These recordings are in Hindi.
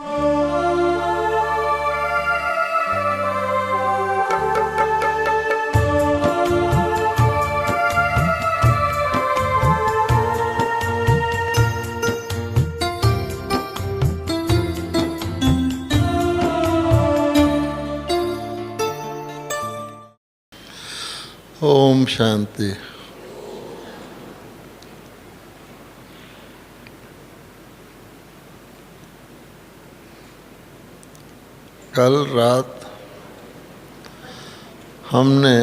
ओम शांति। कल रात हमने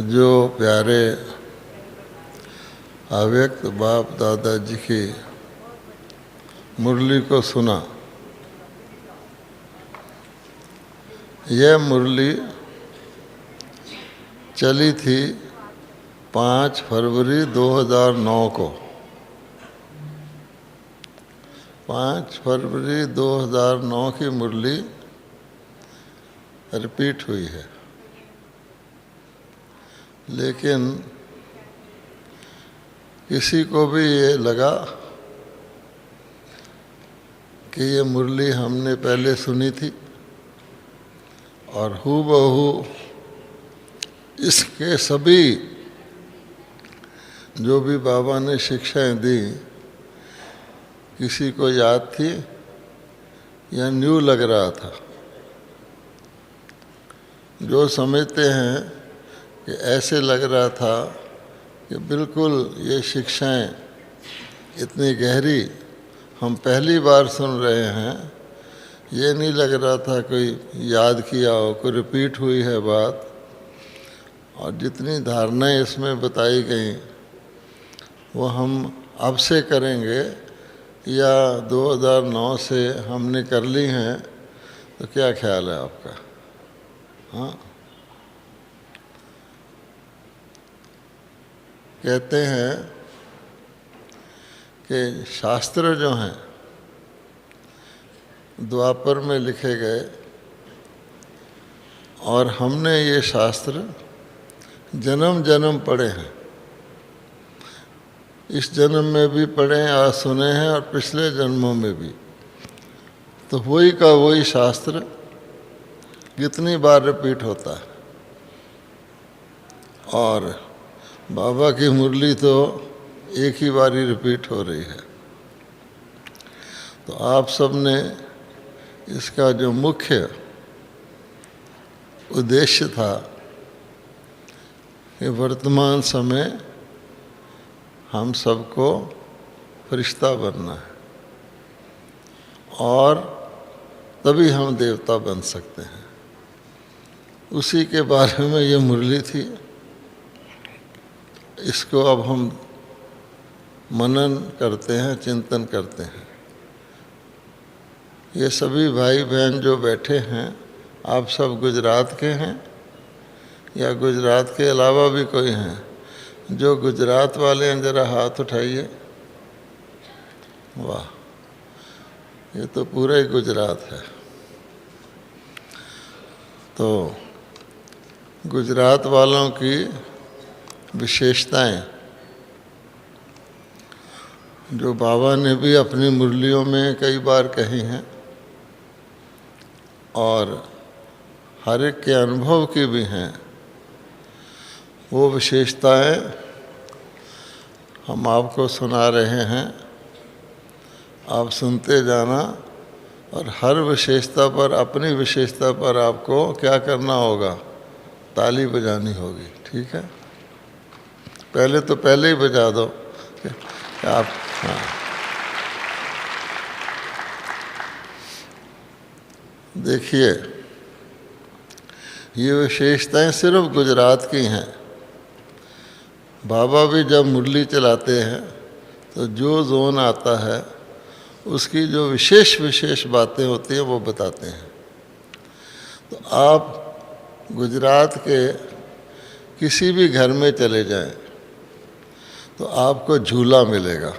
जो प्यारे अव्यक्त बाप दादाजी की मुरली को सुना, यह मुरली चली थी 5 फरवरी 2009 को। 5 फरवरी 2009 की मुरली रिपीट हुई है, लेकिन किसी को भी ये लगा कि ये मुरली हमने पहले सुनी थी और हूबहू इसके सभी जो भी बाबा ने शिक्षाएं दी किसी को याद थी या न्यू लग रहा था। जो समझते हैं कि ऐसे लग रहा था कि बिल्कुल ये शिक्षाएं इतनी गहरी हम पहली बार सुन रहे हैं, ये नहीं लग रहा था कोई याद किया हो, कोई रिपीट हुई है बात। और जितनी धारणाएं इसमें बताई गई वो हम अब से करेंगे या 2009 से हमने कर ली हैं, तो क्या ख्याल है आपका? हाँ, कहते हैं कि शास्त्र जो हैं द्वापर में लिखे गए और हमने ये शास्त्र जन्म जन्म पढ़े हैं। इस जन्म में भी पढ़े हैं और सुने हैं और पिछले जन्मों में भी। तो वही का वही शास्त्र कितनी बार रिपीट होता है। और बाबा की मुरली तो एक ही बार ही रिपीट हो रही है। तो आप सब ने इसका जो मुख्य उद्देश्य था कि वर्तमान समय हम सबको फरिश्ता बनना है और तभी हम देवता बन सकते हैं, उसी के बारे में ये मुरली थी। इसको अब हम मनन करते हैं, चिंतन करते हैं। ये सभी भाई बहन जो बैठे हैं, आप सब गुजरात के हैं या गुजरात के अलावा भी कोई हैं? जो गुजरात वाले हैं ज़रा हाथ उठाइए। वाह, ये तो पूरा ही गुजरात है। तो गुजरात वालों की विशेषताएं जो बाबा ने भी अपनी मुरलियों में कई बार कही हैं और हर एक के अनुभव की भी हैं, वो विशेषताएं हम आपको सुना रहे हैं। आप सुनते जाना और हर विशेषता पर, अपनी विशेषता पर आपको क्या करना होगा? ताली बजानी होगी। ठीक है, पहले ही बजा दो आप। हाँ, देखिए, ये विशेषताएं सिर्फ गुजरात की हैं। बाबा भी जब मुरली चलाते हैं तो जो जोन आता है उसकी जो विशेष बातें होती हैं वो बताते हैं। तो आप गुजरात के किसी भी घर में चले जाएं तो आपको झूला मिलेगा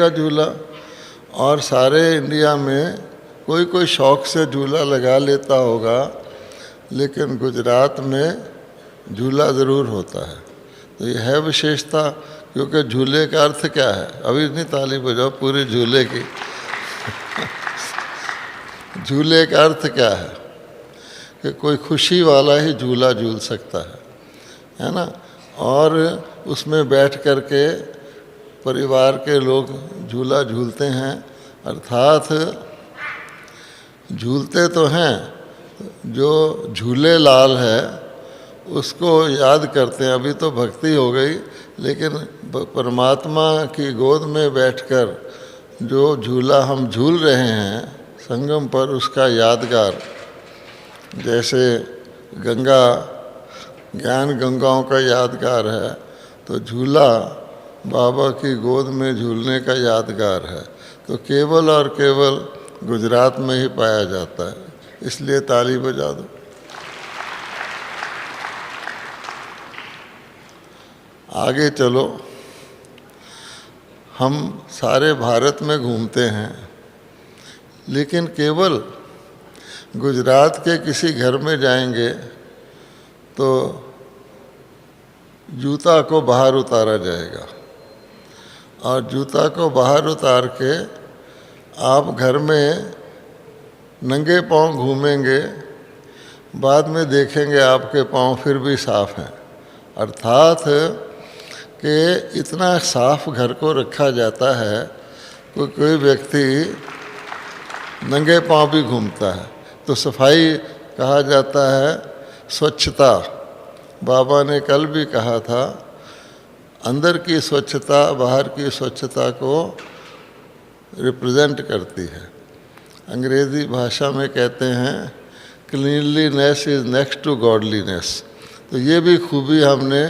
झूला। और सारे इंडिया में कोई शौक़ से झूला लगा लेता होगा, लेकिन गुजरात में झूला ज़रूर होता है। तो यह है विशेषता क्योंकि झूले का अर्थ क्या है? अभी नहीं ताली बजाओ पूरे झूले की। झूले का अर्थ क्या है? कि कोई खुशी वाला ही झूला झूल सकता है ना। और उसमें बैठ कर के परिवार के लोग झूला झूलते हैं, अर्थात झूलते तो हैं, जो झूले लाल है उसको याद करते हैं। अभी तो भक्ति हो गई, लेकिन परमात्मा की गोद में बैठकर जो झूला हम झूल रहे हैं संगम पर, उसका यादगार, जैसे गंगा ज्ञान गंगाओं का यादगार है, तो झूला बाबा की गोद में झूलने का यादगार है। तो केवल और केवल गुजरात में ही पाया जाता है, इसलिए ताली बजा दो। आगे चलो, हम सारे भारत में घूमते हैं, लेकिन केवल गुजरात के किसी घर में जाएंगे तो जूता को बाहर उतारा जाएगा, और जूता को बाहर उतार के आप घर में नंगे पांव घूमेंगे, बाद में देखेंगे आपके पांव फिर भी साफ हैं। अर्थात कि इतना साफ घर को रखा जाता है, कोई व्यक्ति नंगे पांव भी घूमता है। तो सफाई कहा जाता है स्वच्छता। बाबा ने कल भी कहा था, अंदर की स्वच्छता बाहर की स्वच्छता को रिप्रेजेंट करती है। अंग्रेज़ी भाषा में कहते हैं cleanliness is next to godliness. तो ये भी खूबी हमने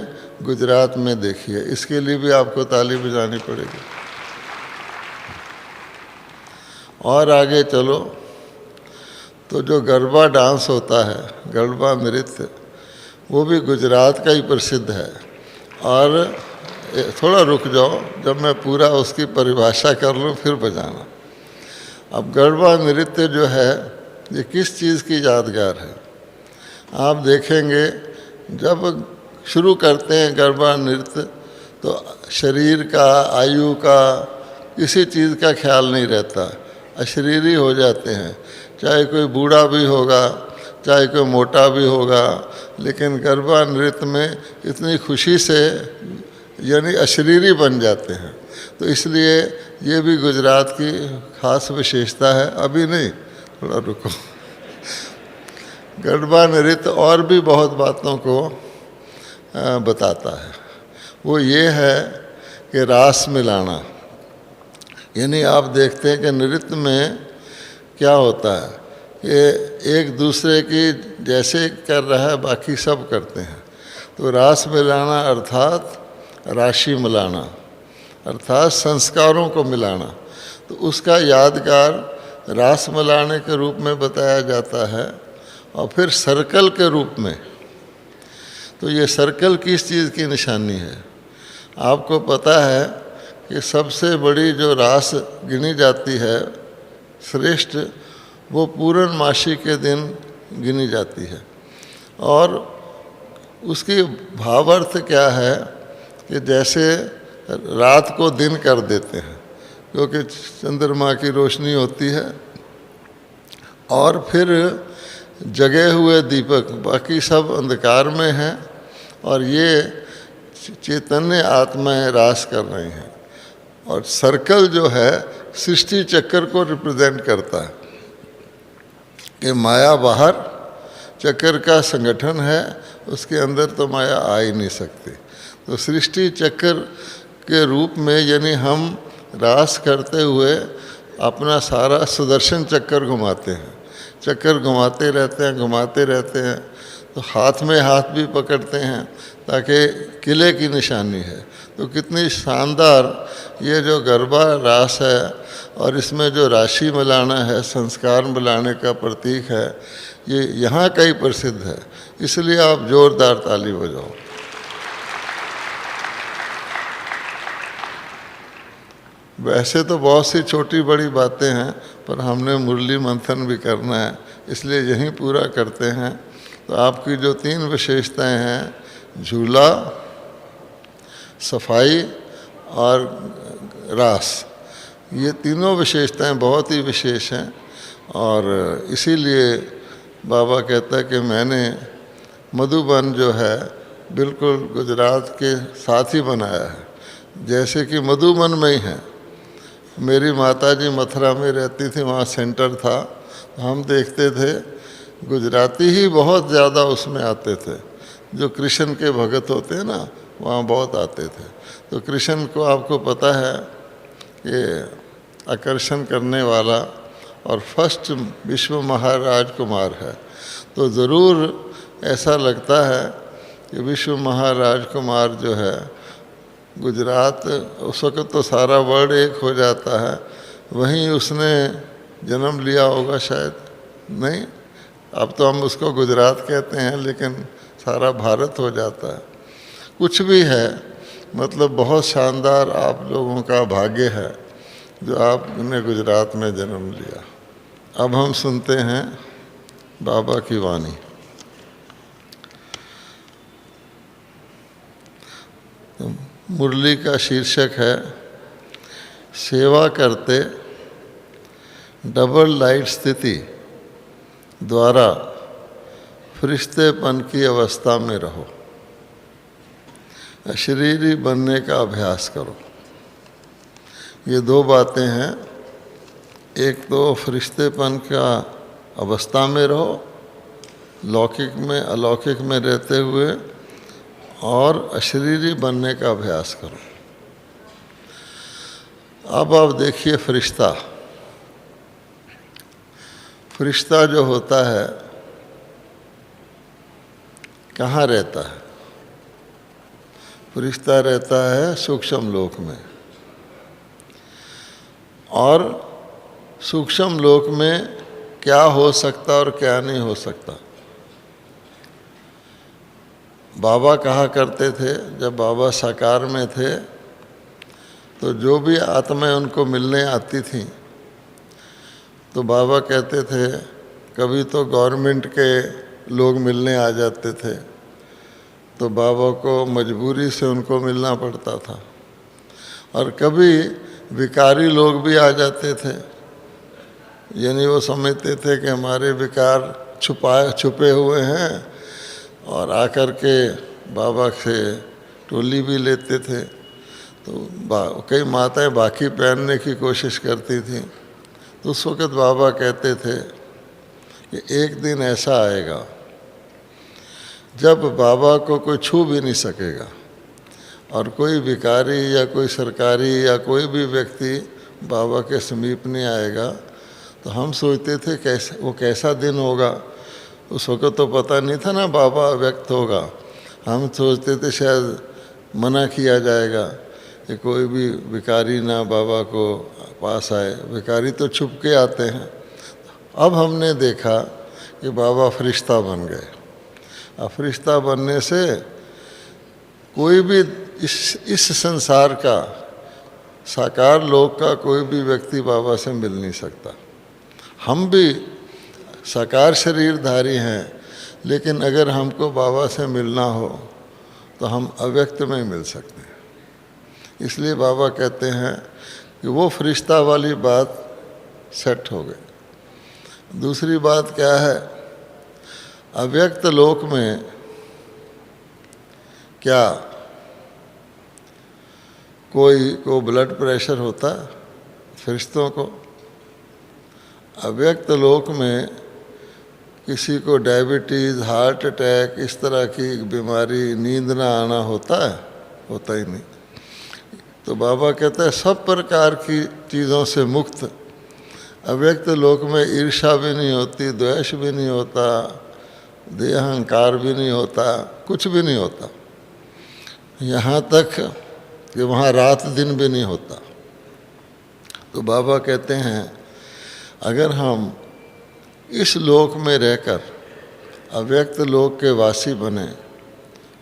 गुजरात में देखी है, इसके लिए भी आपको ताली बजानी पड़ेगी। और आगे चलो, तो जो गरबा डांस होता है, गरबा नृत्य, वो भी गुजरात का ही प्रसिद्ध है। और थोड़ा रुक जाओ, जब मैं पूरा उसकी परिभाषा कर लूँ फिर बजाना। अब गरबा नृत्य जो है ये किस चीज़ की यादगार है? आप देखेंगे जब शुरू करते हैं गरबा नृत्य तो शरीर का, आयु का, किसी चीज़ का ख्याल नहीं रहता, अशरीरी हो जाते हैं। चाहे कोई बूढ़ा भी होगा, चाहे कोई मोटा भी होगा, लेकिन गरबा नृत्य में इतनी खुशी से यानी अशरीरी बन जाते हैं। तो इसलिए ये भी गुजरात की खास विशेषता है। अभी नहीं, थोड़ा रुको। गरबा नृत्य और भी बहुत बातों को बताता है। वो ये है कि रास मिलाना, यानी आप देखते हैं कि नृत्य में क्या होता है कि एक दूसरे की जैसे कर रहा है बाकी सब करते हैं। तो रास मिलाना अर्थात राशि मिलाना, अर्थात संस्कारों को मिलाना। तो उसका यादगार रास मिलाने के रूप में बताया जाता है। और फिर सर्कल के रूप में, तो ये सर्कल किस चीज़ की निशानी है? आपको पता है कि सबसे बड़ी जो रास गिनी जाती है श्रेष्ठ, वो पूर्णमासी के दिन गिनी जाती है। और उसकी भावार्थ क्या है कि जैसे रात को दिन कर देते हैं, क्योंकि चंद्रमा की रोशनी होती है, और फिर जगे हुए दीपक, बाकी सब अंधकार में हैं, और ये चैतन्य आत्माएं रास कर रही हैं। और सर्कल जो है सृष्टि चक्र को रिप्रेजेंट करता है कि माया बाहर, चक्र का संगठन है, उसके अंदर तो माया आ ही नहीं सकती। तो सृष्टि चक्र के रूप में यानी हम रास करते हुए अपना सारा सुदर्शन चक्र घुमाते हैं, चक्कर घुमाते रहते हैं, घुमाते रहते हैं। तो हाथ में हाथ भी पकड़ते हैं ताकि किले की निशानी है। तो कितनी शानदार ये जो गरबा रास है, और इसमें जो राशि मिलाना है, संस्कार मिलाने का प्रतीक है, ये यहाँ का ही प्रसिद्ध है। इसलिए आप जोरदार ताली बजाओ। वैसे तो बहुत सी छोटी बड़ी बातें हैं, पर हमने मुरली मंथन भी करना है, इसलिए यहीं पूरा करते हैं। तो आपकी जो 3 विशेषताएं हैं, झूला, सफाई और रास, ये तीनों विशेषताएं बहुत ही विशेष हैं। और इसीलिए बाबा कहता है कि मैंने मधुबन जो है बिल्कुल गुजरात के साथ ही बनाया है, जैसे कि मधुबन में ही है। मेरी माताजी मथुरा में रहती थी, वहाँ सेंटर था, हम देखते थे गुजराती ही बहुत ज़्यादा उसमें आते थे। जो कृष्ण के भगत होते हैं ना, वहाँ बहुत आते थे। तो कृष्ण को आपको पता है कि आकर्षण करने वाला और फर्स्ट विश्व महाराजकुमार है। तो ज़रूर ऐसा लगता है कि विश्व महाराजकुमार जो है गुजरात, उस वक़्त तो सारा वर्ल्ड एक हो जाता है, वहीं उसने जन्म लिया होगा शायद। नहीं, अब तो हम उसको गुजरात कहते हैं, लेकिन सारा भारत हो जाता है। कुछ भी है, मतलब बहुत शानदार आप लोगों का भाग्य है जो आपने गुजरात में जन्म लिया। अब हम सुनते हैं बाबा की वाणी। तो मुरली का शीर्षक है सेवा करते डबल लाइट स्थिति द्वारा फरिश्तेपन की अवस्था में रहो, अशरीरी बनने का अभ्यास करो। ये दो बातें हैं, एक तो फरिश्तेपन का अवस्था में रहो, लौकिक में अलौकिक में रहते हुए, और अशरीरी बनने का अभ्यास करो। अब आप देखिए फरिश्ता, फरिश्ता जो होता है कहाँ रहता है? फरिश्ता रहता है सूक्ष्म लोक में। और सूक्ष्म लोक में क्या हो सकता और क्या नहीं हो सकता? बाबा कहा करते थे, जब बाबा साकार में थे, तो जो भी आत्माएं उनको मिलने आती थीं, तो बाबा कहते थे, कभी तो गवर्नमेंट के लोग मिलने आ जाते थे, तो बाबा को मजबूरी से उनको मिलना पड़ता था। और कभी भिखारी लोग भी आ जाते थे, यानी वो समझते थे कि हमारे विकार छुपे हुए हैं, और आकर के बाबा से टोली भी लेते थे। तो कई माताएं बाकी पहनने की कोशिश करती थीं। तो उस वक़्त बाबा कहते थे कि एक दिन ऐसा आएगा जब बाबा को कोई छू भी नहीं सकेगा, और कोई भिखारी या कोई सरकारी या कोई भी व्यक्ति बाबा के समीप नहीं आएगा। तो हम सोचते थे कैसा दिन होगा। उस वक़्त तो पता नहीं था ना बाबा व्यक्त होगा। हम सोचते थे शायद मना किया जाएगा कि कोई भी भिखारी ना बाबा को पास आए। भिखारी तो छुप के आते हैं। अब हमने देखा कि बाबा फरिश्ता बन गए। अब फरिश्ता बनने से कोई भी इस संसार का, साकार लोक का कोई भी व्यक्ति बाबा से मिल नहीं सकता। हम भी साकार शरीरधारी हैं, लेकिन अगर हमको बाबा से मिलना हो तो हम अव्यक्त में मिल सकते हैं। इसलिए बाबा कहते हैं कि वो फरिश्ता वाली बात सेट हो गई। दूसरी बात क्या है? अव्यक्त लोक में क्या कोई को ब्लड प्रेशर होता है? फरिश्तों को। अव्यक्त लोक में किसी को डायबिटीज़, हार्ट अटैक, इस तरह की बीमारी, नींद ना आना होता है? होता ही नहीं। तो बाबा कहता है सब प्रकार की चीज़ों से मुक्त अव्यक्त लोक में ईर्ष्या भी नहीं होती, द्वेष भी नहीं होता, देह अहंकार भी नहीं होता, कुछ भी नहीं होता। यहाँ तक कि वहाँ रात दिन भी नहीं होता। तो बाबा कहते हैं अगर हम इस लोक में रहकर अव्यक्त लोक के वासी बने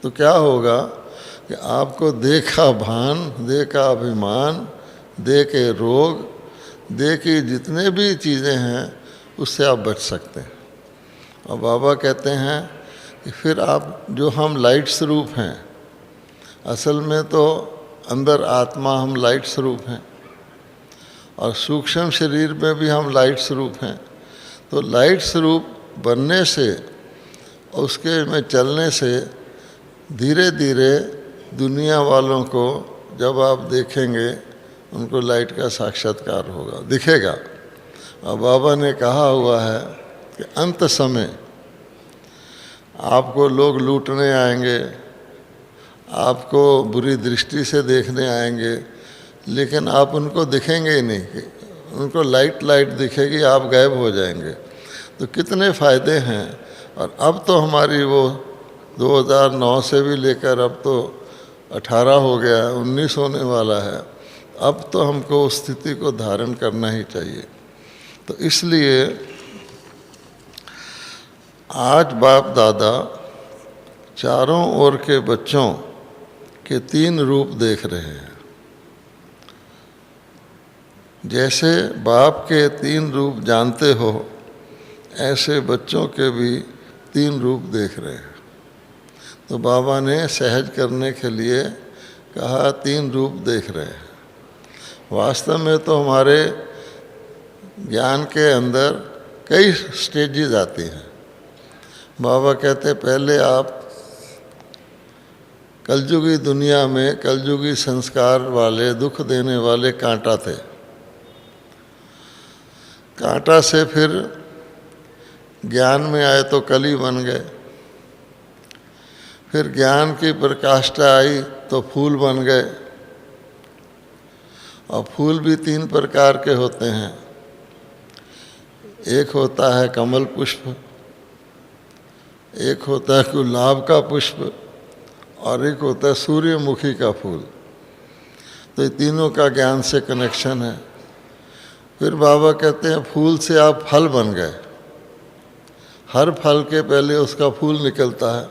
तो क्या होगा कि आपको देह का भान, देह का अभिमान, देह के रोग, देह की जितने भी चीज़ें हैं उससे आप बच सकते हैं। और बाबा कहते हैं कि फिर आप जो हम लाइट स्वरूप हैं, असल में तो अंदर आत्मा हम लाइट स्वरूप हैं और सूक्ष्म शरीर में भी हम लाइट स्वरूप हैं। तो लाइट स्वरूप बनने से, उसके में चलने से धीरे धीरे दुनिया वालों को जब आप देखेंगे उनको लाइट का साक्षात्कार होगा, दिखेगा। और बाबा ने कहा हुआ है कि अंत समय आपको लोग लूटने आएंगे, आपको बुरी दृष्टि से देखने आएंगे, लेकिन आप उनको दिखेंगे ही नहीं, उनको लाइट दिखेगी, आप गायब हो जाएंगे। तो कितने फ़ायदे हैं। और अब तो हमारी वो 2009 से भी लेकर अब तो 18 हो गया, 19 होने वाला है। अब तो हमको उस स्थिति को धारण करना ही चाहिए। तो इसलिए आज बाप दादा चारों ओर के बच्चों के 3 रूप देख रहे हैं। जैसे बाप के 3 रूप जानते हो, ऐसे बच्चों के भी 3 रूप देख रहे हैं। तो बाबा ने सहज करने के लिए कहा 3 रूप देख रहे हैं। वास्तव में तो हमारे ज्ञान के अंदर कई स्टेजेस आती हैं। बाबा कहते पहले आप कलयुगी दुनिया में कलयुगी संस्कार वाले, दुख देने वाले कांटा थे। कांटा से फिर ज्ञान में आए तो कली बन गए, फिर ज्ञान की प्रकाष्ठा आई तो फूल बन गए। और फूल भी 3 प्रकार के होते हैं। एक होता है कमल पुष्प, एक होता है गुलाब का पुष्प, और एक होता है सूर्यमुखी का फूल। तो ये तीनों का ज्ञान से कनेक्शन है। फिर बाबा कहते हैं फूल से आप फल बन गए। हर फल के पहले उसका फूल निकलता है।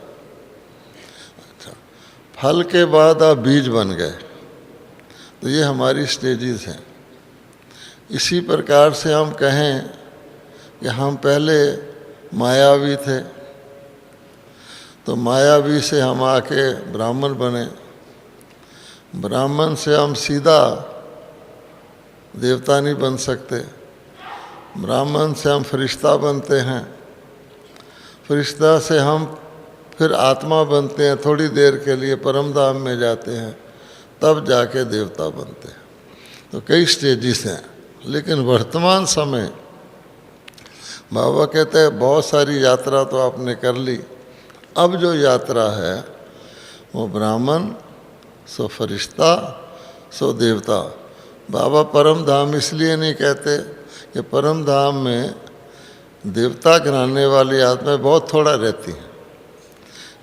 अच्छा, फल के बाद आप बीज बन गए। तो ये हमारी स्टेजेस हैं। इसी प्रकार से हम कहें कि हम पहले मायावी थे, तो मायावी से हम आके ब्राह्मण बने। ब्राह्मण से हम सीधा देवता नहीं बन सकते। ब्राह्मण से हम फरिश्ता बनते हैं। फरिश्ता से हम फिर आत्मा बनते हैं, थोड़ी देर के लिए परम धाम में जाते हैं, तब जाके देवता बनते हैं। तो कई स्टेजेस हैं। लेकिन वर्तमान समय बाबा कहते हैं बहुत सारी यात्रा तो आपने कर ली, अब जो यात्रा है वो ब्राह्मण सो फरिश्ता सो देवता। बाबा परम धाम इसलिए नहीं कहते कि परम धाम में देवता घराने वाली आत्माएं बहुत थोड़ा रहती हैं,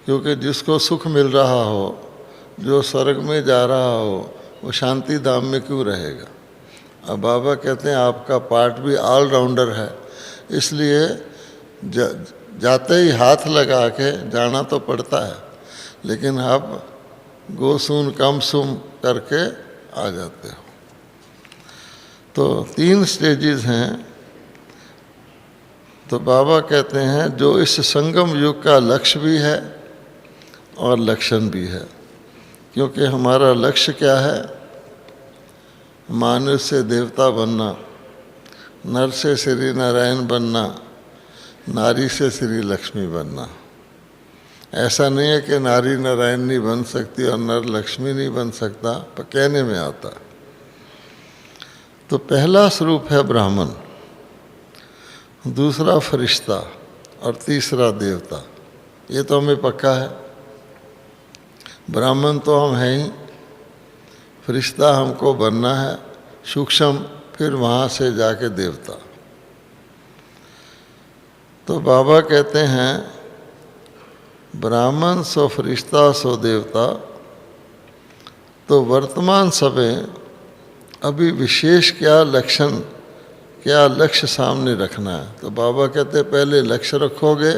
क्योंकि जिसको सुख मिल रहा हो, जो स्वर्ग में जा रहा हो, वो शांति धाम में क्यों रहेगा। अब बाबा कहते हैं आपका पार्ट भी ऑलराउंडर है, इसलिए जाते ही हाथ लगा के जाना तो पड़ता है, लेकिन आप गोसून कम सुम करके आ जाते हो। तो 3 स्टेजेस हैं। तो बाबा कहते हैं जो इस संगम युग का लक्ष्य भी है और लक्षण भी है। क्योंकि हमारा लक्ष्य क्या है? मानव से देवता बनना, नर से श्री नारायण बनना, नारी से श्री लक्ष्मी बनना। ऐसा नहीं है कि नारी नारायण नहीं बन सकती और नर लक्ष्मी नहीं बन सकता, पर कहने में आता। तो पहला स्वरूप है ब्राह्मण, दूसरा फरिश्ता और तीसरा देवता। ये तो हमें पक्का है। ब्राह्मण तो हम हैं ही, फरिश्ता हमको बनना है सूक्ष्म, फिर वहाँ से जाके देवता। तो बाबा कहते हैं ब्राह्मण सो फरिश्ता सो देवता। तो वर्तमान समय अभी विशेष क्या लक्षण, क्या लक्ष्य सामने रखना है। तो बाबा कहते पहले लक्ष्य रखोगे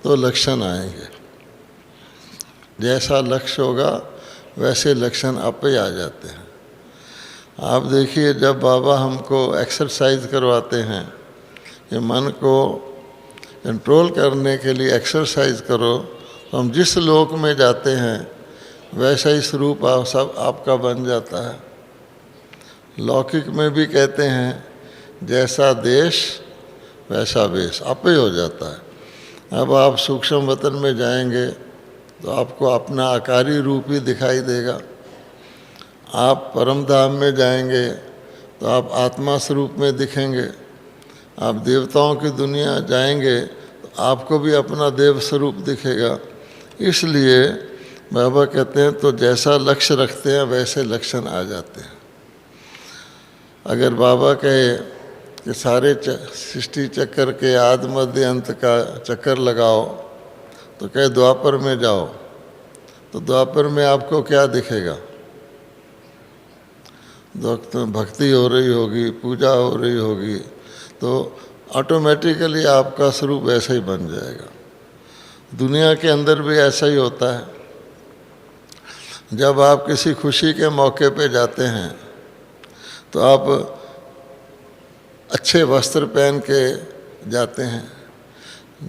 तो लक्षण आएंगे। जैसा लक्ष्य होगा वैसे लक्षण आप ही आ जाते हैं। आप देखिए जब बाबा हमको एक्सरसाइज करवाते हैं कि मन को कंट्रोल करने के लिए एक्सरसाइज करो, तो हम जिस लोक में जाते हैं वैसा ही स्वरूप सब आपका बन जाता है। लौकिक में भी कहते हैं जैसा देश वैसा वेश, आपे हो जाता है। अब आप सूक्ष्म वतन में जाएंगे तो आपको अपना आकारी रूप ही दिखाई देगा। आप परम धाम में जाएंगे तो आप आत्मा स्वरूप में दिखेंगे। आप देवताओं की दुनिया जाएंगे तो आपको भी अपना देव स्वरूप दिखेगा। इसलिए बाबा कहते हैं तो जैसा लक्ष्य रखते हैं वैसे लक्षण आ जाते हैं। अगर बाबा कहे कि सारे सृष्टि चक्कर के आदि मध्य अंत का चक्कर लगाओ, तो कहे द्वापर में जाओ, तो द्वापर में आपको क्या दिखेगा? भक्ति हो रही होगी, पूजा हो रही होगी, तो ऑटोमेटिकली आपका स्वरूप ऐसा ही बन जाएगा। दुनिया के अंदर भी ऐसा ही होता है। जब आप किसी खुशी के मौके पे जाते हैं तो आप अच्छे वस्त्र पहन के जाते हैं।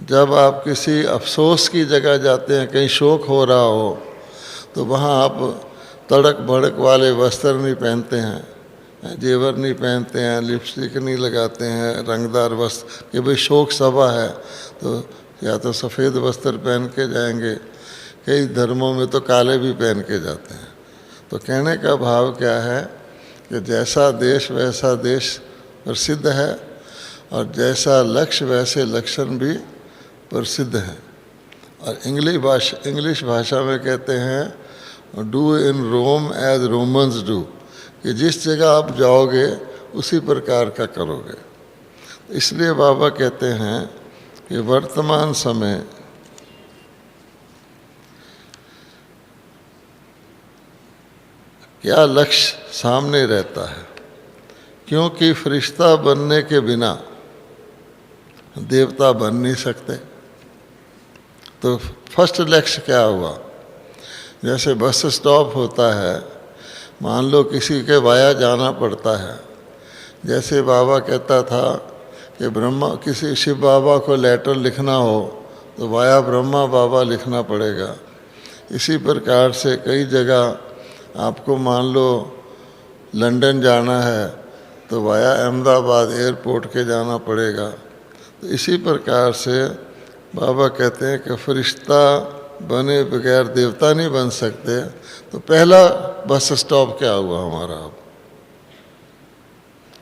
जब आप किसी अफसोस की जगह जाते हैं, कहीं शोक हो रहा हो, तो वहाँ आप तड़क भड़क वाले वस्त्र नहीं पहनते हैं, जेवर नहीं पहनते हैं, लिपस्टिक नहीं लगाते हैं, रंगदार वस्त्र, कि भाई शोक सभा है तो या तो सफ़ेद वस्त्र पहन के जाएंगे। कई धर्मों में तो काले भी पहन के जाते हैं। तो कहने का भाव क्या है कि जैसा देश वैसा देश प्रसिद्ध है, और जैसा लक्ष्य वैसे लक्षण भी प्रसिद्ध हैं। और इंग्लिश भाषा में कहते हैं do in Rome as Romans do, कि जिस जगह आप जाओगे उसी प्रकार का करोगे। इसलिए बाबा कहते हैं कि वर्तमान समय क्या लक्ष्य सामने रहता है, क्योंकि फरिश्ता बनने के बिना देवता बन नहीं सकते। तो फर्स्ट लक्ष्य क्या हुआ? जैसे बस स्टॉप होता है, मान लो किसी के वाया जाना पड़ता है। जैसे बाबा कहता था कि ब्रह्मा किसी शिव बाबा को लेटर लिखना हो तो वाया ब्रह्मा बाबा लिखना पड़ेगा। इसी प्रकार से कई जगह आपको मान लो लंदन जाना है तो वाया अहमदाबाद एयरपोर्ट के जाना पड़ेगा। तो इसी प्रकार से बाबा कहते हैं कि फरिश्ता बने बगैर देवता नहीं बन सकते। तो पहला बस स्टॉप क्या हुआ हमारा? अब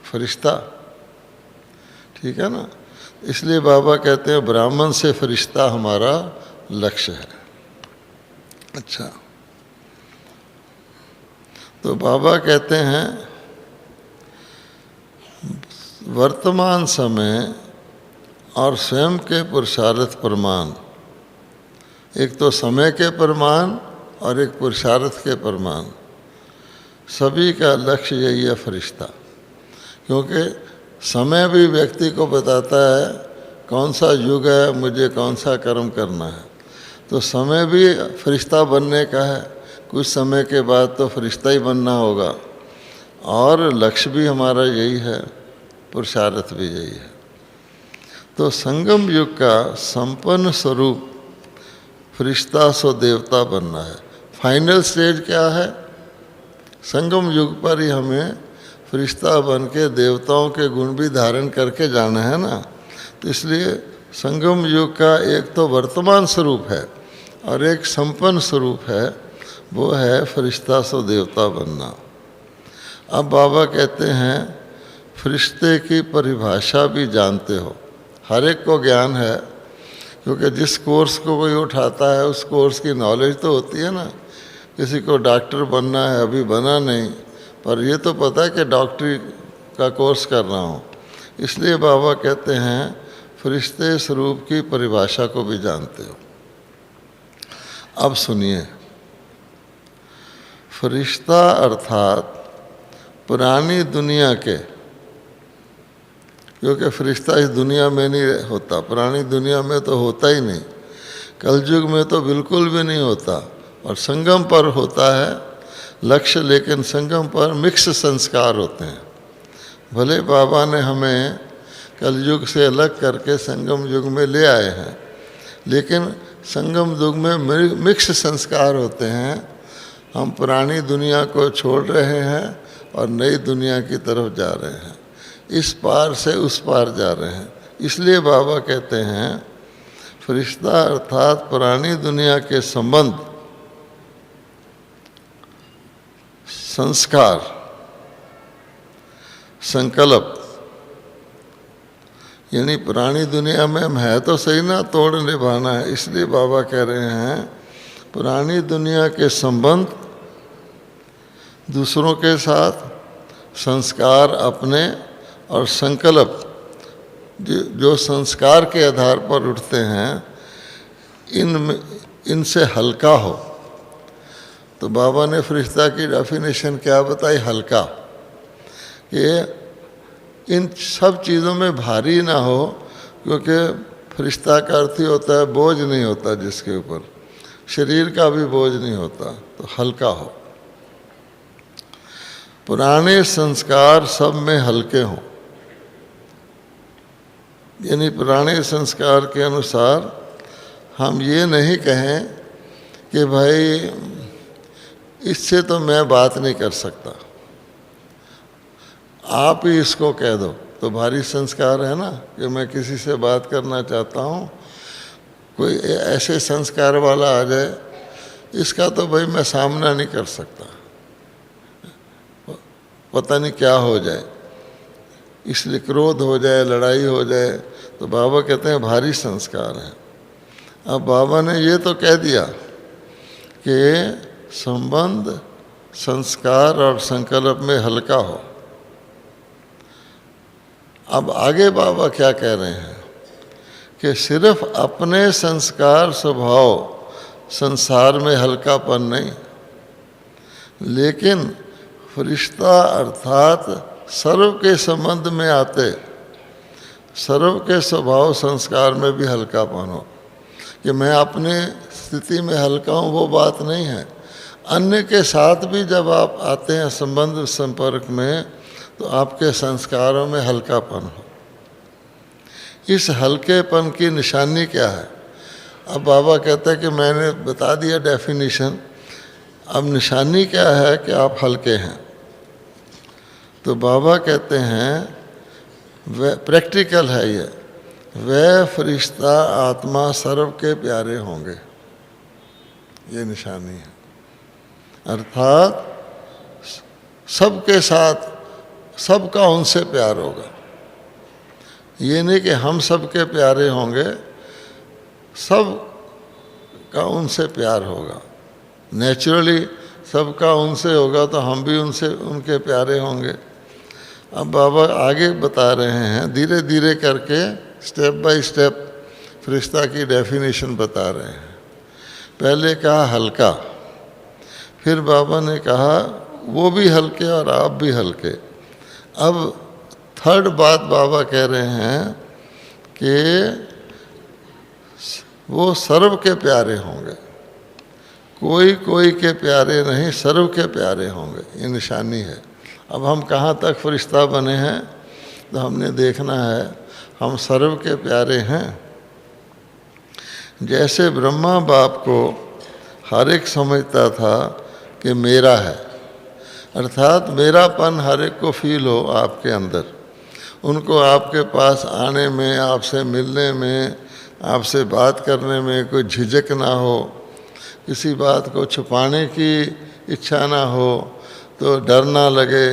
फरिश्ता, ठीक है ना। इसलिए बाबा कहते हैं ब्राह्मण से फरिश्ता हमारा लक्ष्य है। अच्छा, तो बाबा कहते हैं वर्तमान समय और स्वयं के पुरुषार्थ प्रमाण, एक तो समय के प्रमाण और एक पुरुषार्थ के प्रमाण, सभी का लक्ष्य यही है फरिश्ता। क्योंकि समय भी व्यक्ति को बताता है कौन सा युग है, मुझे कौन सा कर्म करना है। तो समय भी फरिश्ता बनने का है, कुछ समय के बाद तो फरिश्ता ही बनना होगा। और लक्ष्य भी हमारा यही है, पुरुषार्थ भी यही है। तो संगम युग का संपन्न स्वरूप फरिश्ता सो देवता बनना है। फाइनल स्टेज क्या है? संगम युग पर ही हमें फरिश्ता बन के देवताओं के गुण भी धारण करके जाना है ना। तो इसलिए संगम युग का एक तो वर्तमान स्वरूप है और एक संपन्न स्वरूप है, वो है फरिश्ता सो देवता बनना। अब बाबा कहते हैं फरिश्ते की परिभाषा भी जानते हो। हर एक को ज्ञान है, क्योंकि जिस कोर्स को कोई उठाता है उस कोर्स की नॉलेज तो होती है ना। किसी को डॉक्टर बनना है, अभी बना नहीं, पर ये तो पता है कि डॉक्टरी का कोर्स कर रहा हूँ। इसलिए बाबा कहते हैं फरिश्ते स्वरूप की परिभाषा को भी जानते हो। अब सुनिए, फरिश्ता अर्थात पुरानी दुनिया के, क्योंकि फरिश्ता इस दुनिया में नहीं होता, पुरानी दुनिया में तो होता ही नहीं, कलयुग में तो बिल्कुल भी नहीं होता, और संगम पर होता है लक्ष्य। लेकिन संगम पर मिक्स संस्कार होते हैं। भले बाबा ने हमें कलयुग से अलग करके संगम युग में ले आए हैं, लेकिन संगम युग में मिक्स संस्कार होते हैं। हम पुरानी दुनिया को छोड़ रहे हैं और नई दुनिया की तरफ जा रहे हैं, इस पार से उस पार जा रहे हैं। इसलिए बाबा कहते हैं फरिश्ता अर्थात पुरानी दुनिया के संबंध, संस्कार, संकल्प, यानी पुरानी दुनिया में हम है तो सही ना, तोड़ निभाना है। इसलिए बाबा कह रहे हैं पुरानी दुनिया के संबंध दूसरों के साथ, संस्कार अपने और संकल्प जो संस्कार के आधार पर उठते हैं, इनसे हल्का हो। तो बाबा ने फरिश्ता की डेफिनेशन क्या बताई? हल्का। कि इन सब चीज़ों में भारी ना हो, क्योंकि फरिश्ता का अर्थ ही होता है बोझ नहीं होता जिसके ऊपर, शरीर का भी बोझ नहीं होता, तो हल्का हो। पुराने संस्कार सब में हल्के हों, यानी पुराने संस्कार के अनुसार हम ये नहीं कहें कि भाई इससे तो मैं बात नहीं कर सकता, आप ही इसको कह दो। तो भारी संस्कार है ना कि मैं किसी से बात करना चाहता हूँ, कोई ऐसे संस्कार वाला आ जाए, इसका तो भाई मैं सामना नहीं कर सकता, पता नहीं क्या हो जाए, इसलिए क्रोध हो जाए, लड़ाई हो जाए। तो बाबा कहते हैं भारी संस्कार है। अब बाबा ने ये तो कह दिया कि संबंध, संस्कार और संकल्प में हल्का हो। अब आगे बाबा क्या कह रहे हैं कि सिर्फ अपने संस्कार, स्वभाव, संसार में हल्कापन नहीं, लेकिन फरिश्ता अर्थात सर्व के संबंध में आते, सर्व के स्वभाव संस्कार में भी हल्कापन हो। कि मैं अपने स्थिति में हल्का हूँ वो बात नहीं है, अन्य के साथ भी जब आप आते हैं संबंध संपर्क में, तो आपके संस्कारों में हल्कापन हो। इस हल्केपन की निशानी क्या है? अब बाबा कहते हैं कि मैंने बता दिया डेफिनेशन, अब निशानी क्या है कि आप हल्के हैं। तो बाबा कहते हैं वह प्रैक्टिकल है, ये वह फरिश्ता आत्मा सर्व के प्यारे होंगे, ये निशानी है। अर्थात सबके साथ, सबका उनसे प्यार होगा। ये नहीं कि हम सबके प्यारे होंगे, सब का उनसे प्यार होगा। नेचुरली सबका उनसे होगा तो हम भी उनसे, उनके प्यारे होंगे। अब बाबा आगे बता रहे हैं, धीरे धीरे करके स्टेप बाय स्टेप फरिश्ता की डेफिनेशन बता रहे हैं। पहले कहा हल्का, फिर बाबा ने कहा वो भी हल्के और आप भी हल्के। अब थर्ड बात बाबा कह रहे हैं कि वो सर्व के प्यारे होंगे, कोई कोई के प्यारे नहीं, सर्व के प्यारे होंगे, ये निशानी है। अब हम कहाँ तक फरिश्ता बने हैं तो हमने देखना है हम सर्व के प्यारे हैं। जैसे ब्रह्मा बाप को हर एक समझता था कि मेरा है, अर्थात मेरापन हर एक को फील हो आपके अंदर, उनको आपके पास आने में, आपसे मिलने में, आपसे बात करने में कोई झिझक ना हो, किसी बात को छुपाने की इच्छा ना हो, तो डर ना लगे।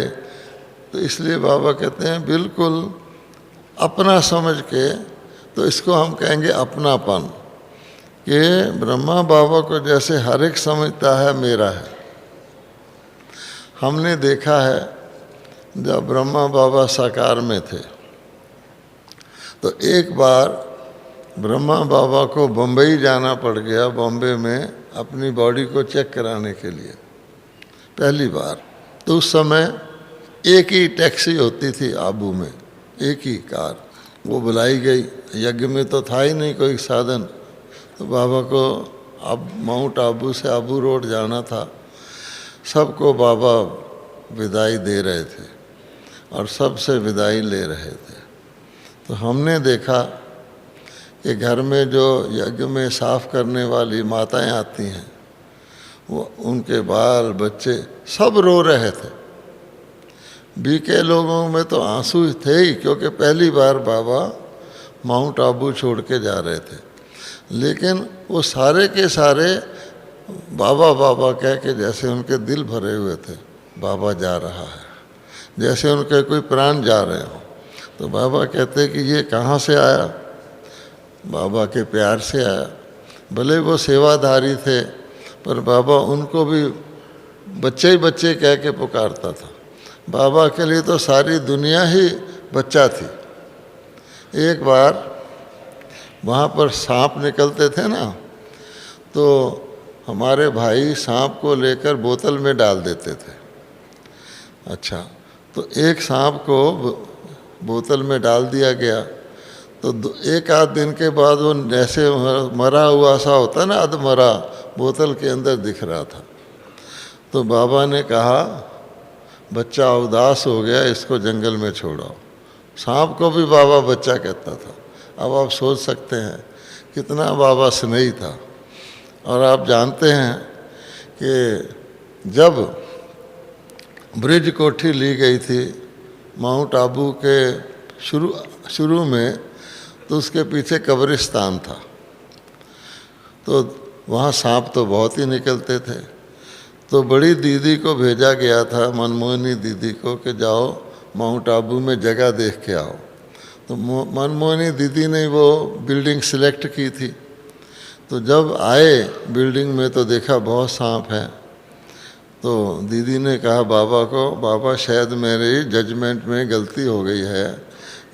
तो इसलिए बाबा कहते हैं बिल्कुल अपना समझ के, तो इसको हम कहेंगे अपनापन, कि ब्रह्मा बाबा को जैसे हर एक समझता है मेरा है। हमने देखा है जब ब्रह्मा बाबा साकार में थे तो एक बार ब्रह्मा बाबा को बम्बई जाना पड़ गया, बॉम्बे में अपनी बॉडी को चेक कराने के लिए पहली बार। तो उस समय एक ही टैक्सी होती थी आबू में, एक ही कार, वो बुलाई गई। यज्ञ में तो था ही नहीं कोई साधन, तो बाबा को अब माउंट आबू से आबू रोड जाना था। सबको बाबा विदाई दे रहे थे और सबसे विदाई ले रहे थे। तो हमने देखा कि घर में जो यज्ञ में साफ करने वाली माताएं आती हैं, वो उनके बाल बच्चे सब रो रहे थे। बीके लोगों में तो आंसू थे ही, क्योंकि पहली बार बाबा माउंट आबू छोड़ के जा रहे थे। लेकिन वो सारे के सारे बाबा बाबा कह के जैसे उनके दिल भरे हुए थे, बाबा जा रहा है, जैसे उनके कोई प्राण जा रहे हो। तो बाबा कहते कि ये कहाँ से आया? बाबा के प्यार से आया। भले वो सेवाधारी थे, पर बाबा उनको भी बच्चे ही बच्चे कह के पुकारता था। बाबा के लिए तो सारी दुनिया ही बच्चा थी। एक बार वहाँ पर सांप निकलते थे ना, तो हमारे भाई सांप को लेकर बोतल में डाल देते थे। अच्छा, तो एक सांप को बोतल में डाल दिया गया, तो एक आध दिन के बाद वो जैसे मरा हुआ सा होता ना, अधमरा, बोतल के अंदर दिख रहा था। तो बाबा ने कहा बच्चा उदास हो गया, इसको जंगल में छोड़ो। सांप को भी बाबा बच्चा कहता था। अब आप सोच सकते हैं कितना बाबा स्नेही था। और आप जानते हैं कि जब ब्रिज कोठी ली गई थी माउंट आबू के शुरू में, तो उसके पीछे कब्रिस्तान था। तो वहाँ सांप तो बहुत ही निकलते थे। तो बड़ी दीदी को भेजा गया था, मनमोहनी दीदी को, कि जाओ माउंट आबू में जगह देख के आओ। तो मनमोहनी दीदी ने वो बिल्डिंग सिलेक्ट की थी। तो जब आए बिल्डिंग में तो देखा बहुत सांप है। तो दीदी ने कहा बाबा को, बाबा शायद मेरी जजमेंट में गलती हो गई है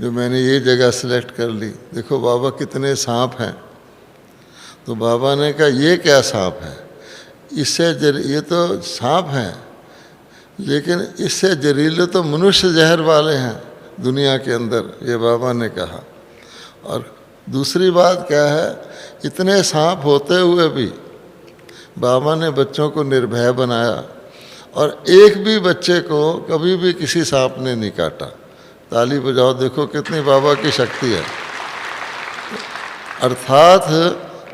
जो मैंने ये जगह सिलेक्ट कर ली, देखो बाबा कितने सांप हैं। तो बाबा ने कहा ये क्या सांप है? इससे ये तो सांप हैं, लेकिन इससे जहरीले तो मनुष्य जहर वाले हैं दुनिया के अंदर, ये बाबा ने कहा। और दूसरी बात क्या है, इतने सांप होते हुए भी बाबा ने बच्चों को निर्भय बनाया, और एक भी बच्चे को कभी भी किसी सांप ने नहीं काटा। ताली बजाओ, देखो कितनी बाबा की शक्ति है। अर्थात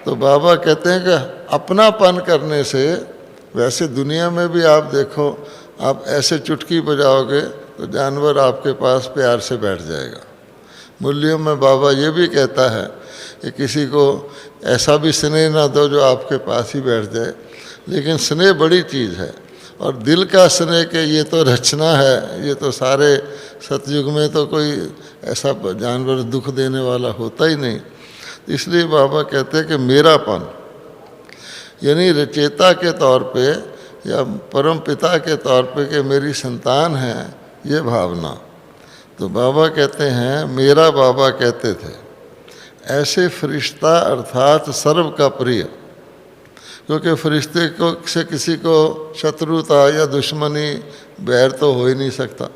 तो बाबा कहते हैं कि अपनापन करने से, वैसे दुनिया में भी आप देखो, आप ऐसे चुटकी बजाओगे तो जानवर आपके पास प्यार से बैठ जाएगा। मूल्यों में बाबा ये भी कहता है कि किसी को ऐसा भी स्नेह ना दो जो आपके पास ही बैठ जाए, लेकिन स्नेह बड़ी चीज़ है। और दिल का स्नेह के ये तो रचना है, ये तो सारे सतयुग में तो कोई ऐसा जानवर दुख देने वाला होता ही नहीं। इसलिए बाबा कहते हैं कि मेरापन, यानी रचेता के तौर पे या परम पिता के तौर पे कि मेरी संतान है, ये भावना। तो बाबा कहते हैं, मेरा बाबा कहते थे, ऐसे फरिश्ता अर्थात सर्व का प्रिय, क्योंकि फरिश्ते को से किसी को शत्रुता या दुश्मनी बैर तो हो ही नहीं सकता।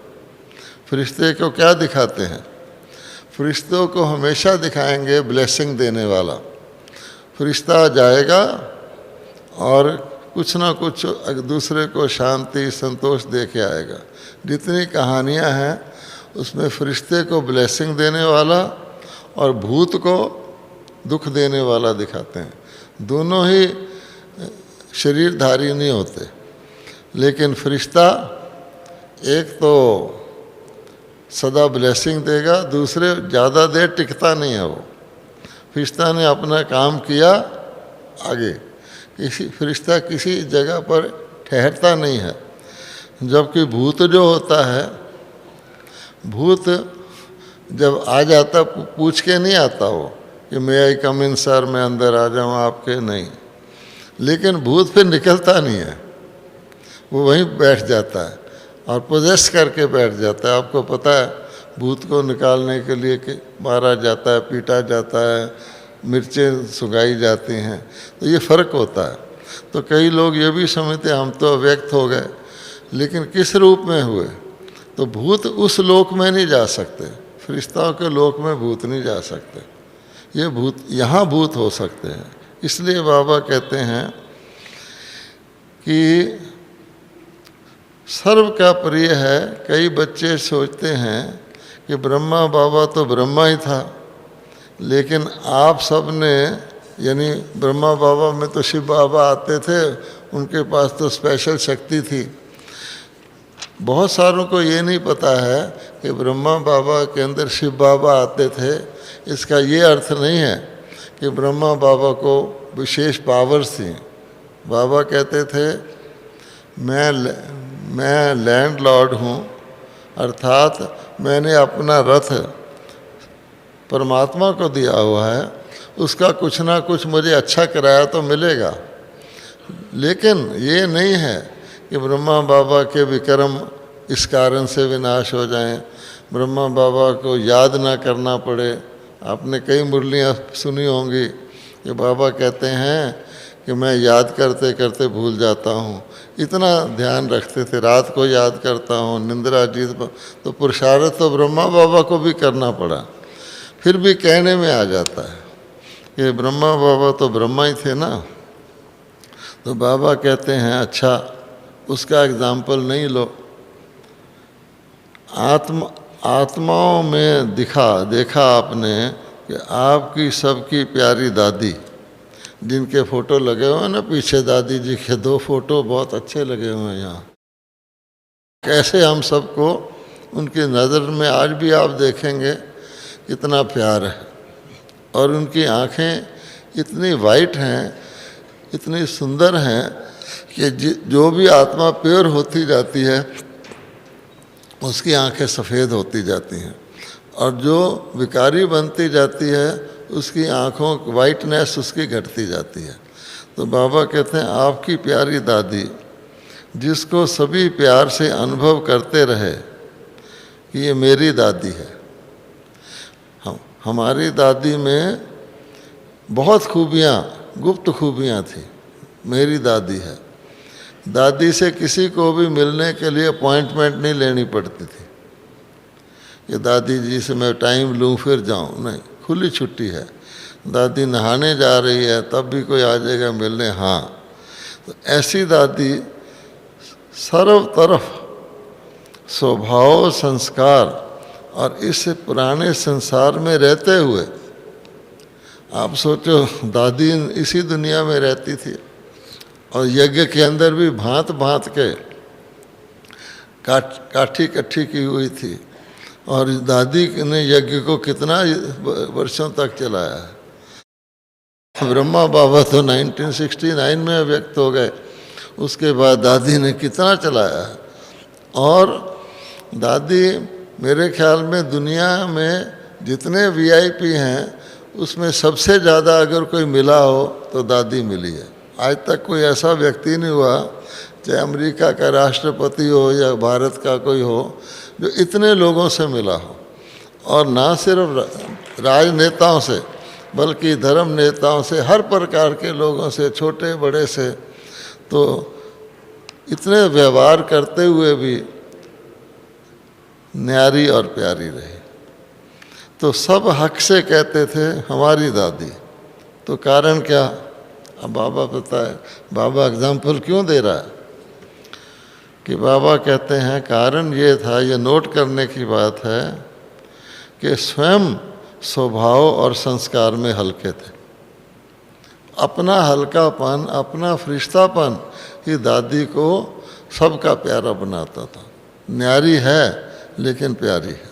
फरिश्ते को क्या दिखाते हैं? फरिश्तों को हमेशा दिखाएंगे ब्लेसिंग देने वाला। फरिश्ता जाएगा और कुछ ना कुछ दूसरे को शांति संतोष दे के आएगा। जितनी कहानियाँ हैं उसमें फरिश्ते को ब्लेसिंग देने वाला और भूत को दुख देने वाला दिखाते हैं। दोनों ही शरीरधारी नहीं होते, लेकिन फरिश्ता एक तो सदा ब्लेसिंग देगा, दूसरे ज़्यादा देर टिकता नहीं है। वो फरिश्ता ने अपना काम किया, आगे फरिश्ता किसी जगह पर ठहरता नहीं है। जबकि भूत जो होता है, भूत जब आ जाता पूछ के नहीं आता वो कि मे आई कम इन सर, मैं अंदर आ जाऊँ आपके, नहीं। लेकिन भूत फिर निकलता नहीं है, वो वहीं बैठ जाता है और पोजेस करके बैठ जाता है। आपको पता है भूत को निकालने के लिए कि मारा जाता है, पीटा जाता है, मिर्चें सुगाई जाती हैं। तो ये फ़र्क होता है। तो कई लोग ये भी समझते हम तो अव्यक्त हो गए, लेकिन किस रूप में हुए? तो भूत उस लोक में नहीं जा सकते, फरिश्ताओं के लोक में भूत नहीं जा सकते। ये भूत यहाँ भूत हो सकते हैं। इसलिए बाबा कहते हैं कि सर्व का प्रिय है। कई बच्चे सोचते हैं कि ब्रह्मा बाबा तो ब्रह्मा ही था, लेकिन आप सब ने यानी ब्रह्मा बाबा में तो शिव बाबा आते थे, उनके पास तो स्पेशल शक्ति थी। बहुत सारों को ये नहीं पता है कि ब्रह्मा बाबा के अंदर शिव बाबा आते थे। इसका ये अर्थ नहीं है कि ब्रह्मा बाबा को विशेष पावर्स थी। बाबा कहते थे मैं लैंड लॉर्ड हूँ, अर्थात मैंने अपना रथ परमात्मा को दिया हुआ है, उसका कुछ ना कुछ मुझे अच्छा किराया तो मिलेगा। लेकिन ये नहीं है कि ब्रह्मा बाबा के विक्रम इस कारण से विनाश हो जाएं, ब्रह्मा बाबा को याद ना करना पड़े। आपने कई मुरलियाँ सुनी होंगी कि बाबा कहते हैं कि मैं याद करते करते भूल जाता हूँ। इतना ध्यान रखते थे, रात को याद करता हूँ, निंद्रा जीत। तो पुरुषार्थ तो ब्रह्मा बाबा को भी करना पड़ा, फिर भी कहने में आ जाता है कि ब्रह्मा बाबा तो ब्रह्मा ही थे ना। तो बाबा कहते हैं अच्छा उसका एग्जाम्पल नहीं लो, आत्माओं में देखा आपने कि आपकी सबकी प्यारी दादी, जिनके फ़ोटो लगे हुए हैं ना पीछे, दादी जी के 2 फोटो बहुत अच्छे लगे हुए हैं यहाँ। कैसे हम सबको उनकी नज़र में आज भी आप देखेंगे कितना प्यार है, और उनकी आँखें इतनी वाइट हैं, इतनी सुंदर हैं कि जो भी आत्मा प्योर होती जाती है उसकी आंखें सफ़ेद होती जाती हैं, और जो विकारी बनती जाती है उसकी आँखों वाइटनेस उसकी घटती जाती है। तो बाबा कहते हैं आपकी प्यारी दादी, जिसको सभी प्यार से अनुभव करते रहे कि ये मेरी दादी है। हमारी दादी में बहुत खूबियाँ, गुप्त खूबियाँ थी। मेरी दादी है, दादी से किसी को भी मिलने के लिए अपॉइंटमेंट नहीं लेनी पड़ती थी कि दादी जी से मैं टाइम लूँ फिर जाऊँ, नहीं, खुली छुट्टी है। दादी नहाने जा रही है तब भी कोई आ जाएगा मिलने, हाँ। तो ऐसी दादी सर्व तरफ स्वभाव, संस्कार और इस पुराने संसार में रहते हुए, आप सोचो दादी इसी दुनिया में रहती थी और यज्ञ के अंदर भी भांत भांत के काठी इकट्ठी की हुई थी, और दादी ने यज्ञ को कितना वर्षों तक चलाया है। ब्रह्मा बाबा तो 1969 में व्यक्त हो गए, उसके बाद दादी ने कितना चलाया है। और दादी मेरे ख्याल में दुनिया में जितने वीआईपी हैं उसमें सबसे ज़्यादा अगर कोई मिला हो तो दादी मिली है। आज तक कोई ऐसा व्यक्ति नहीं हुआ, चाहे अमेरिका का राष्ट्रपति हो या भारत का कोई हो, जो इतने लोगों से मिला हो। और ना सिर्फ राजनेताओं से बल्कि धर्म नेताओं से, हर प्रकार के लोगों से, छोटे बड़े से। तो इतने व्यवहार करते हुए भी न्यारी और प्यारी रही। तो सब हक से कहते थे हमारी दादी। तो कारण क्या, अब बाबा पता है, बाबा एग्जाम्पल क्यों दे रहा है कि बाबा कहते हैं कारण ये था, ये नोट करने की बात है कि स्वयं स्वभाव और संस्कार में हल्के थे। अपना हल्कापन, अपना फरिश्तापन ही दादी को सबका प्यारा बनाता था। न्यारी है लेकिन प्यारी है।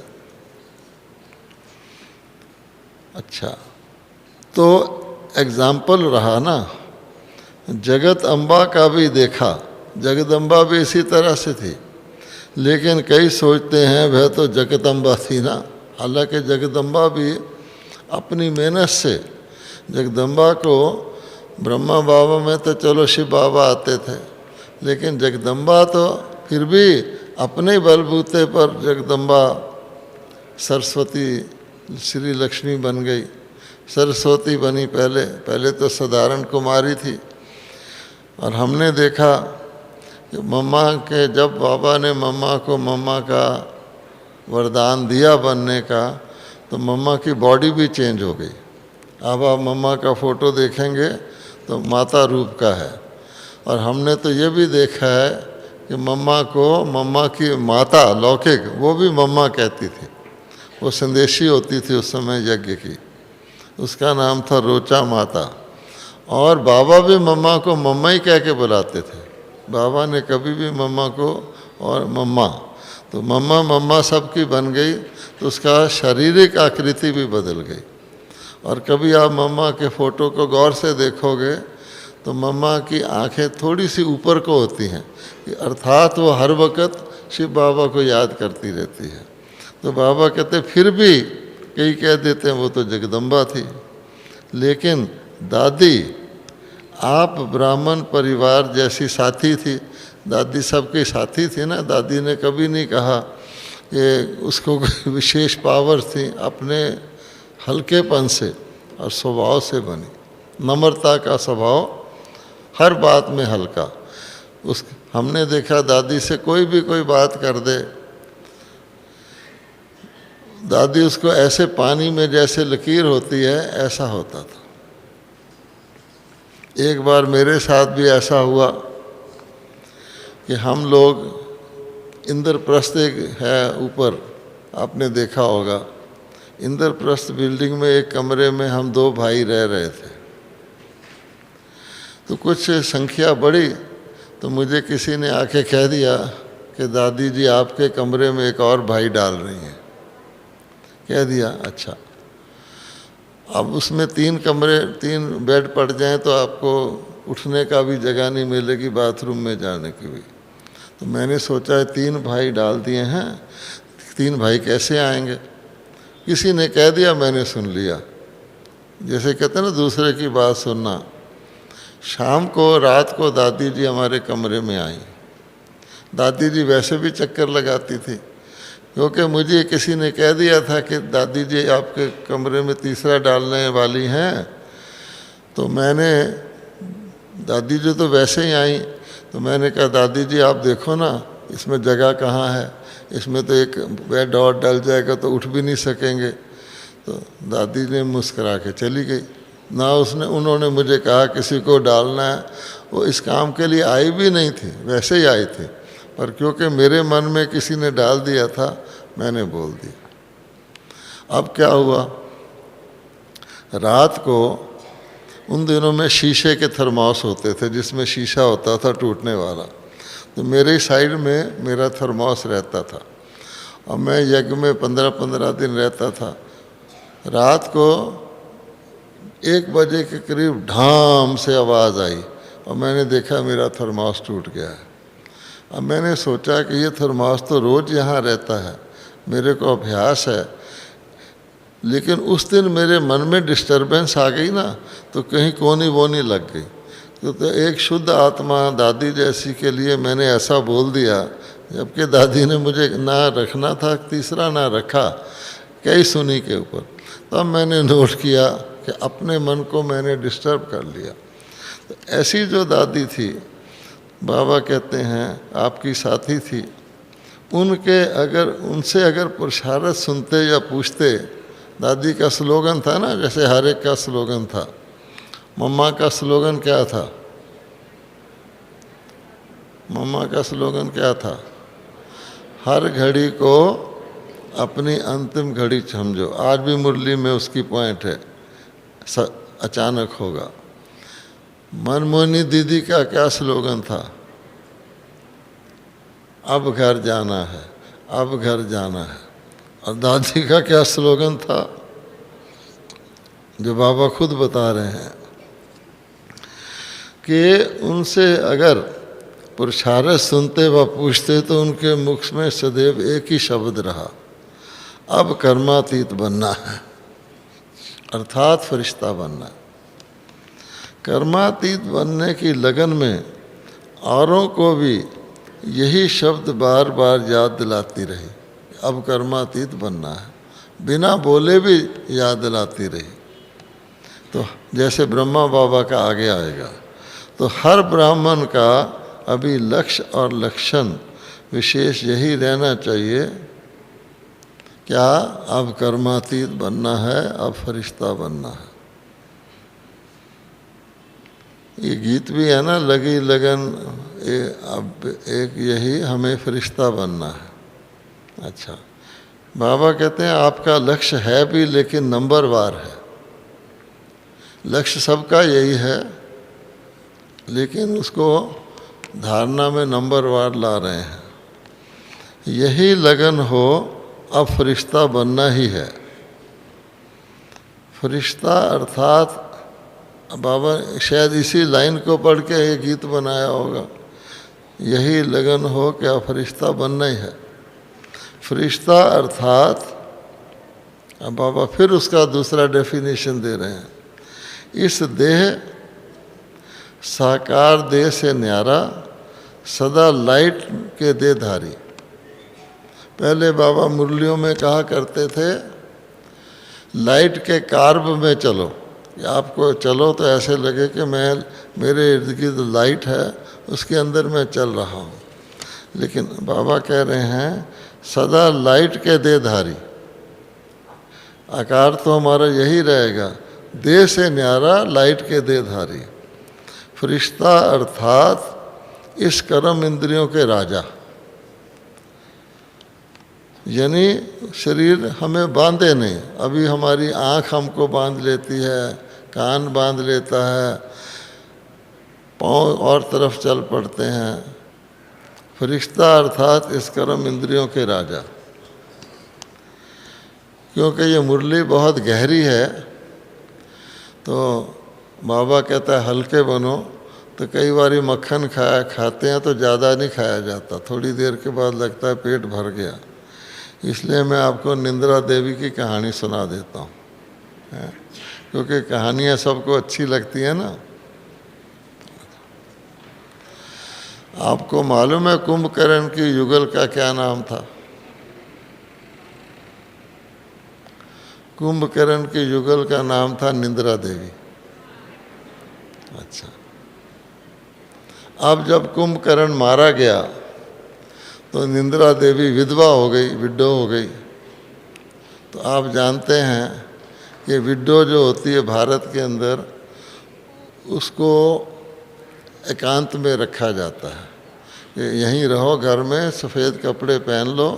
अच्छा, तो एग्जाम्पल रहा ना। जगत अम्बा का भी देखा, जगदम्बा भी इसी तरह से थी, लेकिन कई सोचते हैं वह तो जगदम्बा थी ना। हालांकि जगदम्बा भी अपनी मेहनत से, जगदम्बा को ब्रह्मा बाबा में तो चलो शिव बाबा आते थे, लेकिन जगदम्बा तो फिर भी अपने बलबूते पर जगदम्बा सरस्वती, श्री लक्ष्मी बन गई। सरस्वती बनी पहले तो साधारण कुमारी थी। और हमने देखा कि मम्मा के, जब बाबा ने मम्मा को मम्मा का वरदान दिया बनने का, तो मम्मा की बॉडी भी चेंज हो गई। अब आप मम्मा का फ़ोटो देखेंगे तो माता रूप का है। और हमने तो ये भी देखा है कि मम्मा को, मम्मा की माता लौकिक, वो भी मम्मा कहती थी। वो संदेशी होती थी उस समय यज्ञ की, उसका नाम था रोचा माता। और बाबा भी मम्मा को मम्मा ही कह के बुलाते थे। बाबा ने कभी भी मम्मा को और मम्मा, तो मम्मा मम्मा सबकी बन गई, तो उसका शारीरिक आकृति भी बदल गई। और कभी आप मम्मा के फ़ोटो को गौर से देखोगे तो मम्मा की आंखें थोड़ी सी ऊपर को होती हैं, अर्थात वो हर वक्त शिव बाबा को याद करती रहती है। तो बाबा कहते फिर भी कई कह देते हैं वो तो जगदम्बा थी। लेकिन दादी आप ब्राह्मण परिवार जैसी साथी थी, दादी सबकी साथी थी ना। दादी ने कभी नहीं कहा कि उसको विशेष पावर थी, अपने हल्केपन से और स्वभाव से बनी, नम्रता का स्वभाव, हर बात में हल्का। उस हमने देखा दादी से कोई भी कोई बात कर दे, दादी उसको ऐसे पानी में जैसे लकीर होती है ऐसा होता था। एक बार मेरे साथ भी ऐसा हुआ कि हम लोग इंद्रप्रस्थ एक है ऊपर, आपने देखा होगा, इंद्रप्रस्थ बिल्डिंग में एक कमरे में हम 2 भाई रह रहे थे। तो कुछ संख्या बढ़ी तो मुझे किसी ने आके कह दिया कि दादी जी आपके कमरे में एक और भाई डाल रही हैं। कह दिया अच्छा। अब उसमें 3 बेड पड़ जाएं तो आपको उठने का भी जगह नहीं मिलेगी, बाथरूम में जाने की भी। तो मैंने सोचा 3 भाई डाल दिए हैं, 3 भाई कैसे आएंगे। किसी ने कह दिया, मैंने सुन लिया। जैसे कहते हैं ना दूसरे की बात सुनना। शाम को रात को दादी जी हमारे कमरे में आई। दादी जी वैसे भी चक्कर लगाती थी, क्योंकि मुझे किसी ने कह दिया था कि दादी जी आपके कमरे में तीसरा डालने वाली हैं। तो मैंने, दादी जी तो वैसे ही आई, तो मैंने कहा दादी जी आप देखो ना इसमें जगह कहाँ है, इसमें तो एक बेड और डल जाएगा तो उठ भी नहीं सकेंगे। तो दादी ने मुस्करा के चली गई। ना उन्होंने मुझे कहा किसी को डालना है, वो इस काम के लिए आई भी नहीं थी, वैसे ही आई थी। पर क्योंकि मेरे मन में किसी ने डाल दिया था, मैंने बोल दिया। अब क्या हुआ, रात को उन दिनों में शीशे के थर्मोस होते थे जिसमें शीशा होता था टूटने वाला। तो मेरे साइड में मेरा थर्मोस रहता था और मैं यज्ञ में 15-15 दिन रहता था। रात को 1 बजे के करीब ढाम से आवाज़ आई और मैंने देखा मेरा थर्मोस टूट गया है। अब मैंने सोचा कि ये थर्मोस तो रोज़ यहाँ रहता है, मेरे को अभ्यास है। लेकिन उस दिन मेरे मन में डिस्टर्बेंस आ गई ना, तो कहीं कोनी वोनी लग गई। तो एक शुद्ध आत्मा दादी जैसी के लिए मैंने ऐसा बोल दिया, जबकि दादी ने मुझे ना रखना था, तीसरा ना रखा, कई सुनी के ऊपर। तब मैंने नोट किया कि अपने मन को मैंने डिस्टर्ब कर लिया। तो ऐसी जो दादी थी, बाबा कहते हैं आपकी साथी थी, उनसे अगर पुरुषारथ सुनते या पूछते, दादी का स्लोगन था ना, जैसे हर एक का स्लोगन था। मम्मा का स्लोगन क्या था? मम्मा का स्लोगन क्या था? हर घड़ी को अपनी अंतिम घड़ी समझो। आज भी मुरली में उसकी पॉइंट है, अचानक होगा। मनमोहनी दीदी का क्या स्लोगन था? अब घर जाना है, अब घर जाना है। और दादी का क्या स्लोगन था, जो बाबा खुद बता रहे हैं कि उनसे अगर पुरुषारथ सुनते व पूछते तो उनके मुख में सदैव एक ही शब्द रहा, अब कर्मातीत बनना है, अर्थात फरिश्ता बनना। कर्मातीत बनने की लगन में औरों को भी यही शब्द बार बार याद दिलाती रही, अब कर्मातीत बनना है, बिना बोले भी याद दिलाती रही। तो जैसे ब्रह्मा बाबा का आगे आएगा, तो हर ब्राह्मण का अभी लक्ष्य और लक्षण विशेष यही रहना चाहिए, क्या अब कर्मातीत बनना है, अब फरिश्ता बनना है। ये गीत भी है ना, लगी लगन, अब एक यही हमें फरिश्ता बनना है। अच्छा, बाबा कहते हैं आपका लक्ष्य है भी, लेकिन नंबरवार है। लक्ष्य सबका यही है लेकिन उसको धारणा में नंबरवार ला रहे हैं। यही लगन हो अब फरिश्ता बनना ही है। फरिश्ता अर्थात बाबा शायद इसी लाइन को पढ़ के ये गीत बनाया होगा, यही लगन हो क्या फरिश्ता बनना ही है। फरिश्ता अर्थात अब बाबा फिर उसका दूसरा डेफिनेशन दे रहे हैं, इस देह साकार देह से न्यारा सदा लाइट के देहधारी। पहले बाबा मुरलियों में कहा करते थे लाइट के कार्ब में चलो, कि आपको चलो तो ऐसे लगे कि मेरे इर्द गिर्द लाइट है, उसके अंदर मैं चल रहा हूँ। लेकिन बाबा कह रहे हैं सदा लाइट के देहधारी। आकार तो हमारा यही रहेगा, देह से न्यारा लाइट के देहधारी। फरिश्ता अर्थात इस कर्म इंद्रियों के राजा, यानी शरीर हमें बांधे नहीं। अभी हमारी आँख हमको बांध लेती है, कान बांध लेता है, पाँव और तरफ चल पड़ते हैं। फरिश्ता अर्थात इस कर्म इंद्रियों के राजा। क्योंकि ये मुरली बहुत गहरी है तो बाबा कहता है हल्के बनो, तो कई बारी मक्खन खाते हैं तो ज़्यादा नहीं खाया जाता, थोड़ी देर के बाद लगता है पेट भर गया। इसलिए मैं आपको निंद्रा देवी की कहानी सुना देता हूँ, क्योंकि कहानियाँ सबको अच्छी लगती है ना। आपको मालूम है कुंभकर्ण की युगल का क्या नाम था? कुंभकर्ण की युगल का नाम था निंद्रा देवी। अच्छा, अब जब कुंभकर्ण मारा गया तो निंद्रा देवी विधवा हो गई, विडो हो गई। तो आप जानते हैं कि विडो जो होती है भारत के अंदर, उसको एकांत में रखा जाता है कि यहीं रहो, घर में सफ़ेद कपड़े पहन लो।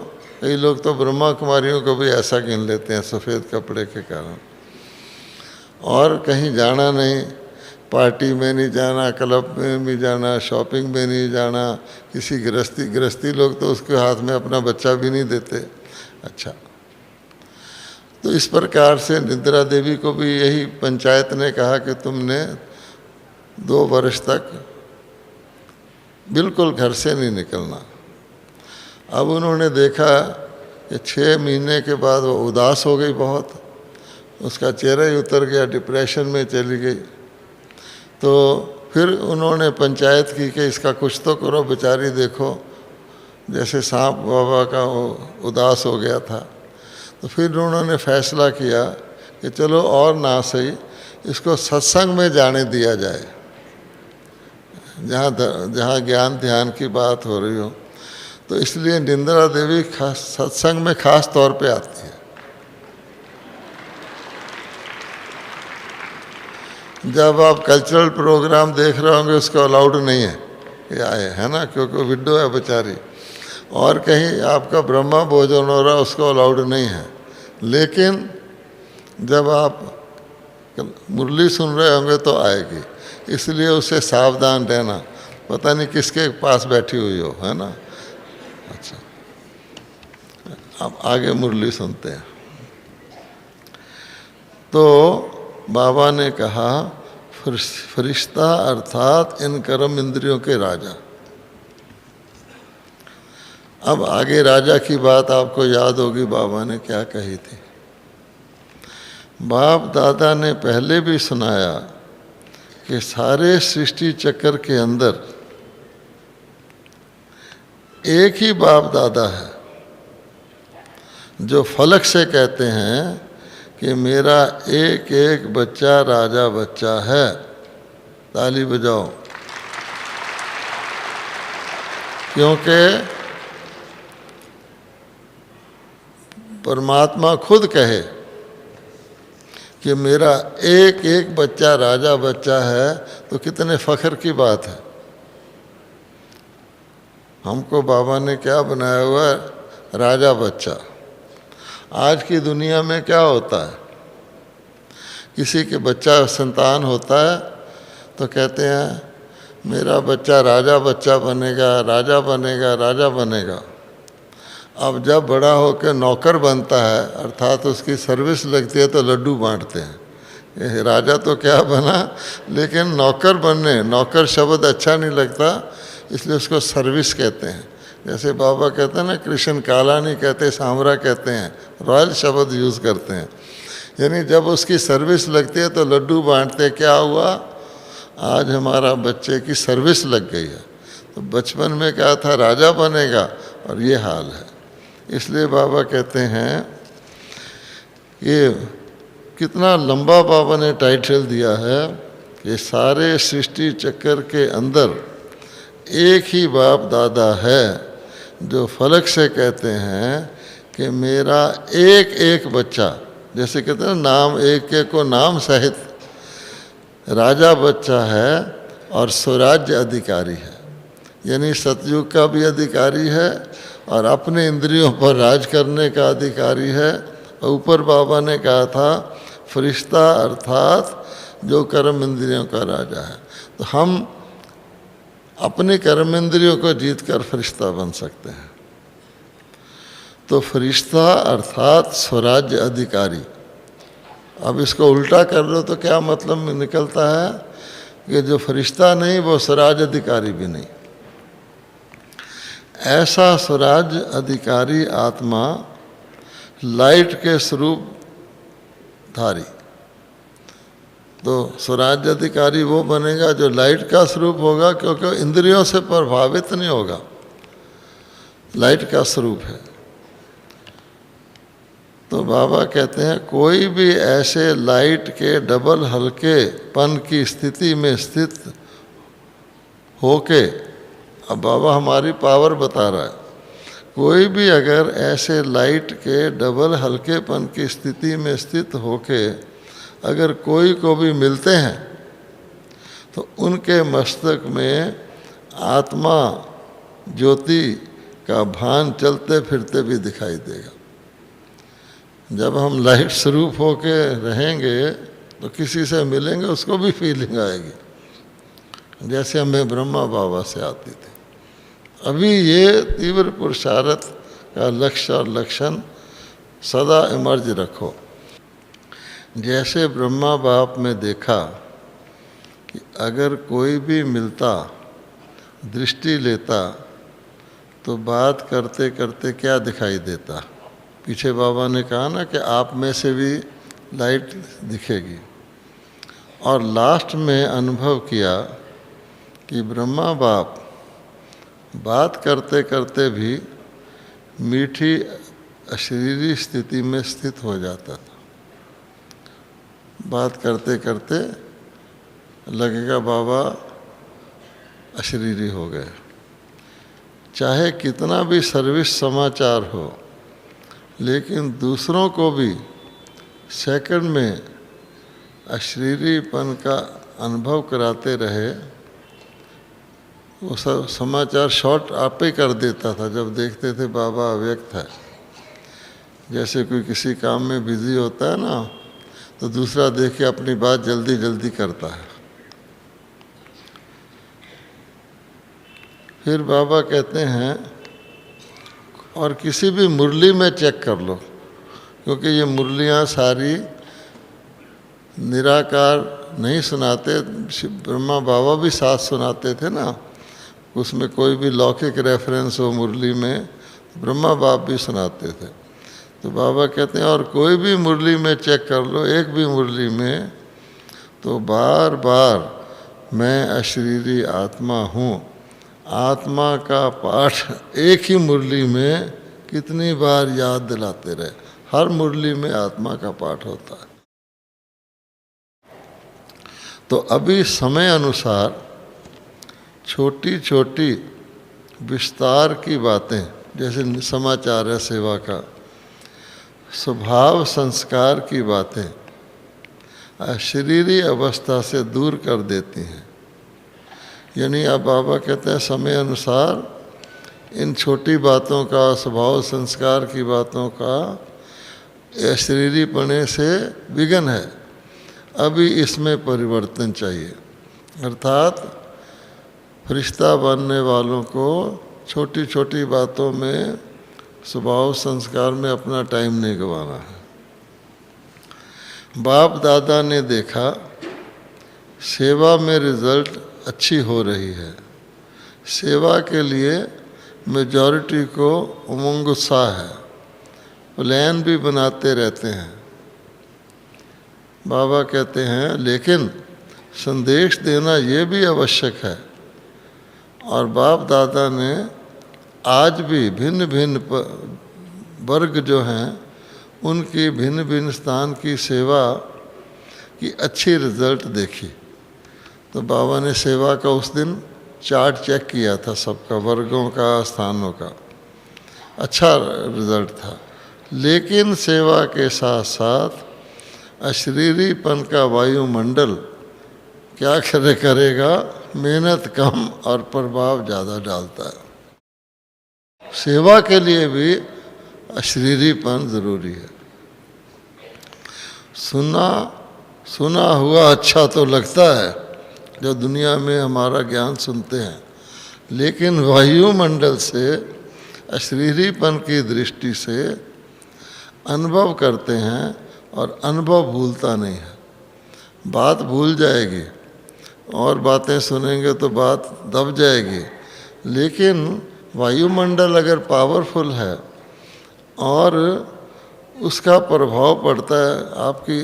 कई लोग तो ब्रह्मा कुमारियों को भी ऐसा गिन लेते हैं सफ़ेद कपड़े के कारण। और कहीं जाना नहीं, पार्टी में नहीं जाना, क्लब में नहीं जाना, शॉपिंग में नहीं जाना। किसी गृहस्थी लोग तो उसके हाथ में अपना बच्चा भी नहीं देते। अच्छा, तो इस प्रकार से निद्रा देवी को भी यही पंचायत ने कहा कि तुमने 2 वर्ष तक बिल्कुल घर से नहीं निकलना। अब उन्होंने देखा कि 6 महीने के बाद वो उदास हो गई बहुत, उसका चेहरा ही उतर गया, डिप्रेशन में चली गई। तो फिर उन्होंने पंचायत की कि इसका कुछ तो करो, बेचारी देखो जैसे सांप बाबा का वो उदास हो गया था। तो फिर उन्होंने फैसला किया कि चलो और ना सही इसको सत्संग में जाने दिया जाए, जहाँ ज्ञान ध्यान की बात हो रही हो। तो इसलिए निंद्रा देवी सत्संग में खास तौर पे आती है। जब आप कल्चरल प्रोग्राम देख रहे होंगे उसको अलाउड नहीं है ये आए, है ना, क्योंकि विडो है बेचारी। और कहीं आपका ब्रह्मा भोजन हो रहा उसको अलाउड नहीं है। लेकिन जब आप मुरली सुन रहे होंगे तो आएगी, इसलिए उससे सावधान रहना, पता नहीं किसके पास बैठी हुई हो, है ना। अच्छा, अब आगे मुरली सुनते हैं। तो बाबा ने कहा फरिश्ता अर्थात इन कर्म इंद्रियों के राजा। अब आगे राजा की बात आपको याद होगी बाबा ने क्या कही थी। बाप दादा ने पहले भी सुनाया कि सारे सृष्टि चक्र के अंदर एक ही बाप दादा है जो फलक से कहते हैं कि मेरा एक एक बच्चा राजा बच्चा है। ताली बजाओ। क्योंकि परमात्मा खुद कहे कि मेरा एक एक बच्चा राजा बच्चा है तो कितने फख्र की बात है। हमको बाबा ने क्या बनाया हुआ है? राजा बच्चा। आज की दुनिया में क्या होता है, किसी के बच्चा संतान होता है तो कहते हैं मेरा बच्चा राजा बच्चा बनेगा, राजा बनेगा, राजा बनेगा। अब जब बड़ा होकर नौकर बनता है, अर्थात उसकी सर्विस लगती है, तो लड्डू बांटते हैं। ये राजा तो क्या बना, लेकिन नौकर बनने, नौकर शब्द अच्छा नहीं लगता, इसलिए उसको सर्विस कहते हैं। जैसे बाबा कहते हैं ना, कृष्ण काला नहीं कहते, सांवरा कहते हैं, रॉयल शब्द यूज़ करते हैं। यानी जब उसकी सर्विस लगती है तो लड्डू बांटते। क्या हुआ, आज हमारा बच्चे की सर्विस लग गई है। तो बचपन में क्या था, राजा बनेगा, और ये हाल है। इसलिए बाबा कहते हैं, ये कितना लंबा बाबा ने टाइटल दिया है कि सारे सृष्टि चक्कर के अंदर एक ही बाप दादा है, जो फलक से कहते हैं कि मेरा एक एक बच्चा, जैसे कहते हैं नाम एक एक को नाम सहित, राजा बच्चा है और स्वराज्य अधिकारी है। यानी सतयुग का भी अधिकारी है और अपने इंद्रियों पर राज करने का अधिकारी है। ऊपर बाबा ने कहा था फरिश्ता, अर्थात जो कर्म इंद्रियों का राजा है। तो हम अपने कर्म इंद्रियों को जीत कर फरिश्ता बन सकते हैं। तो फरिश्ता अर्थात स्वराज्य अधिकारी। अब इसको उल्टा कर लो तो क्या मतलब निकलता है कि जो फरिश्ता नहीं वो स्वराज्य अधिकारी भी नहीं। ऐसा स्वराज्य अधिकारी आत्मा लाइट के स्वरूप धारी। तो स्वराज्य अधिकारी वो बनेगा जो लाइट का स्वरूप होगा, क्योंकि इंद्रियों से प्रभावित नहीं होगा, लाइट का स्वरूप है। तो बाबा कहते हैं कोई भी ऐसे लाइट के डबल हल्केपन की स्थिति में स्थित होके, अब बाबा हमारी पावर बता रहा है, कोई भी अगर ऐसे लाइट के डबल हल्केपन की स्थिति में स्थित होके अगर कोई को भी मिलते हैं तो उनके मस्तक में आत्मा ज्योति का भान चलते फिरते भी दिखाई देगा। जब हम लाइट स्वरूप होके रहेंगे तो किसी से मिलेंगे, उसको भी फीलिंग आएगी, जैसे हमें ब्रह्मा बाबा से आती थी। अभी ये तीव्र पुरुषार्थ का लक्ष्य और लक्षण सदा इमर्ज रखो। जैसे ब्रह्मा बाप में देखा कि अगर कोई भी मिलता, दृष्टि लेता, तो बात करते करते क्या दिखाई देता। पीछे बाबा ने कहा ना कि आप में से भी लाइट दिखेगी। और लास्ट में अनुभव किया कि ब्रह्मा बाप बात करते करते भी मीठी अशरीरी स्थिति में स्थित हो जाता था। बात करते करते लगेगा बाबा अशरीरी हो गए। चाहे कितना भी सर्विस समाचार हो, लेकिन दूसरों को भी सेकंड में अशरीरीपन का अनुभव कराते रहे, वो सब समाचार शॉर्ट आप ही कर देता था। जब देखते थे बाबा अव्यक्त है, जैसे कोई किसी काम में बिजी होता है ना, तो दूसरा देख के अपनी बात जल्दी जल्दी करता है। फिर बाबा कहते हैं, और किसी भी मुरली में चेक कर लो, क्योंकि ये मुरलियाँ सारी निराकार नहीं सुनाते, ब्रह्मा बाबा भी साथ सुनाते थे ना, उसमें कोई भी लौकिक रेफरेंस हो मुरली में, ब्रह्मा बाप भी सुनाते थे। तो बाबा कहते हैं और कोई भी मुरली में चेक कर लो, एक भी मुरली में, तो बार बार मैं अशरीरी आत्मा हूँ, आत्मा का पाठ एक ही मुरली में कितनी बार याद दिलाते रहे। हर मुरली में आत्मा का पाठ होता है। तो अभी समय अनुसार छोटी छोटी विस्तार की बातें, जैसे समाचार है सेवा का, स्वभाव संस्कार की बातें अशरीरी अवस्था से दूर कर देती हैं। यानी अब बाबा कहते हैं समय अनुसार इन छोटी बातों का, स्वभाव संस्कार की बातों का अशरीरीपने से विघ्न है, अभी इसमें परिवर्तन चाहिए। अर्थात फरिश्ता बनने वालों को छोटी छोटी बातों में, स्वभाव संस्कार में अपना टाइम नहीं गंवाना है। बाप दादा ने देखा सेवा में रिजल्ट अच्छी हो रही है, सेवा के लिए मेजॉरिटी को उमंग उत्साह है, प्लान भी बनाते रहते हैं। बाबा कहते हैं लेकिन संदेश देना ये भी आवश्यक है। और बाप दादा ने आज भी भिन्न भिन्न वर्ग जो हैं उनकी भिन्न भिन्न स्थान की सेवा की अच्छी रिजल्ट देखी। तो बाबा ने सेवा का उस दिन चार्ट चेक किया था, सबका, वर्गों का, स्थानों का, अच्छा रिजल्ट था। लेकिन सेवा के साथ साथ अशरीरीपन का वायुमंडल क्या करेगा, मेहनत कम और प्रभाव ज़्यादा डालता है। सेवा के लिए भी अशरीरीपन ज़रूरी है। सुना हुआ अच्छा तो लगता है जो दुनिया में हमारा ज्ञान सुनते हैं, लेकिन वायुमंडल से अशरीरीपन की दृष्टि से अनुभव करते हैं और अनुभव भूलता नहीं है। बात भूल जाएगी और बातें सुनेंगे तो बात दब जाएगी, लेकिन वायुमंडल अगर पावरफुल है और उसका प्रभाव पड़ता है, आपकी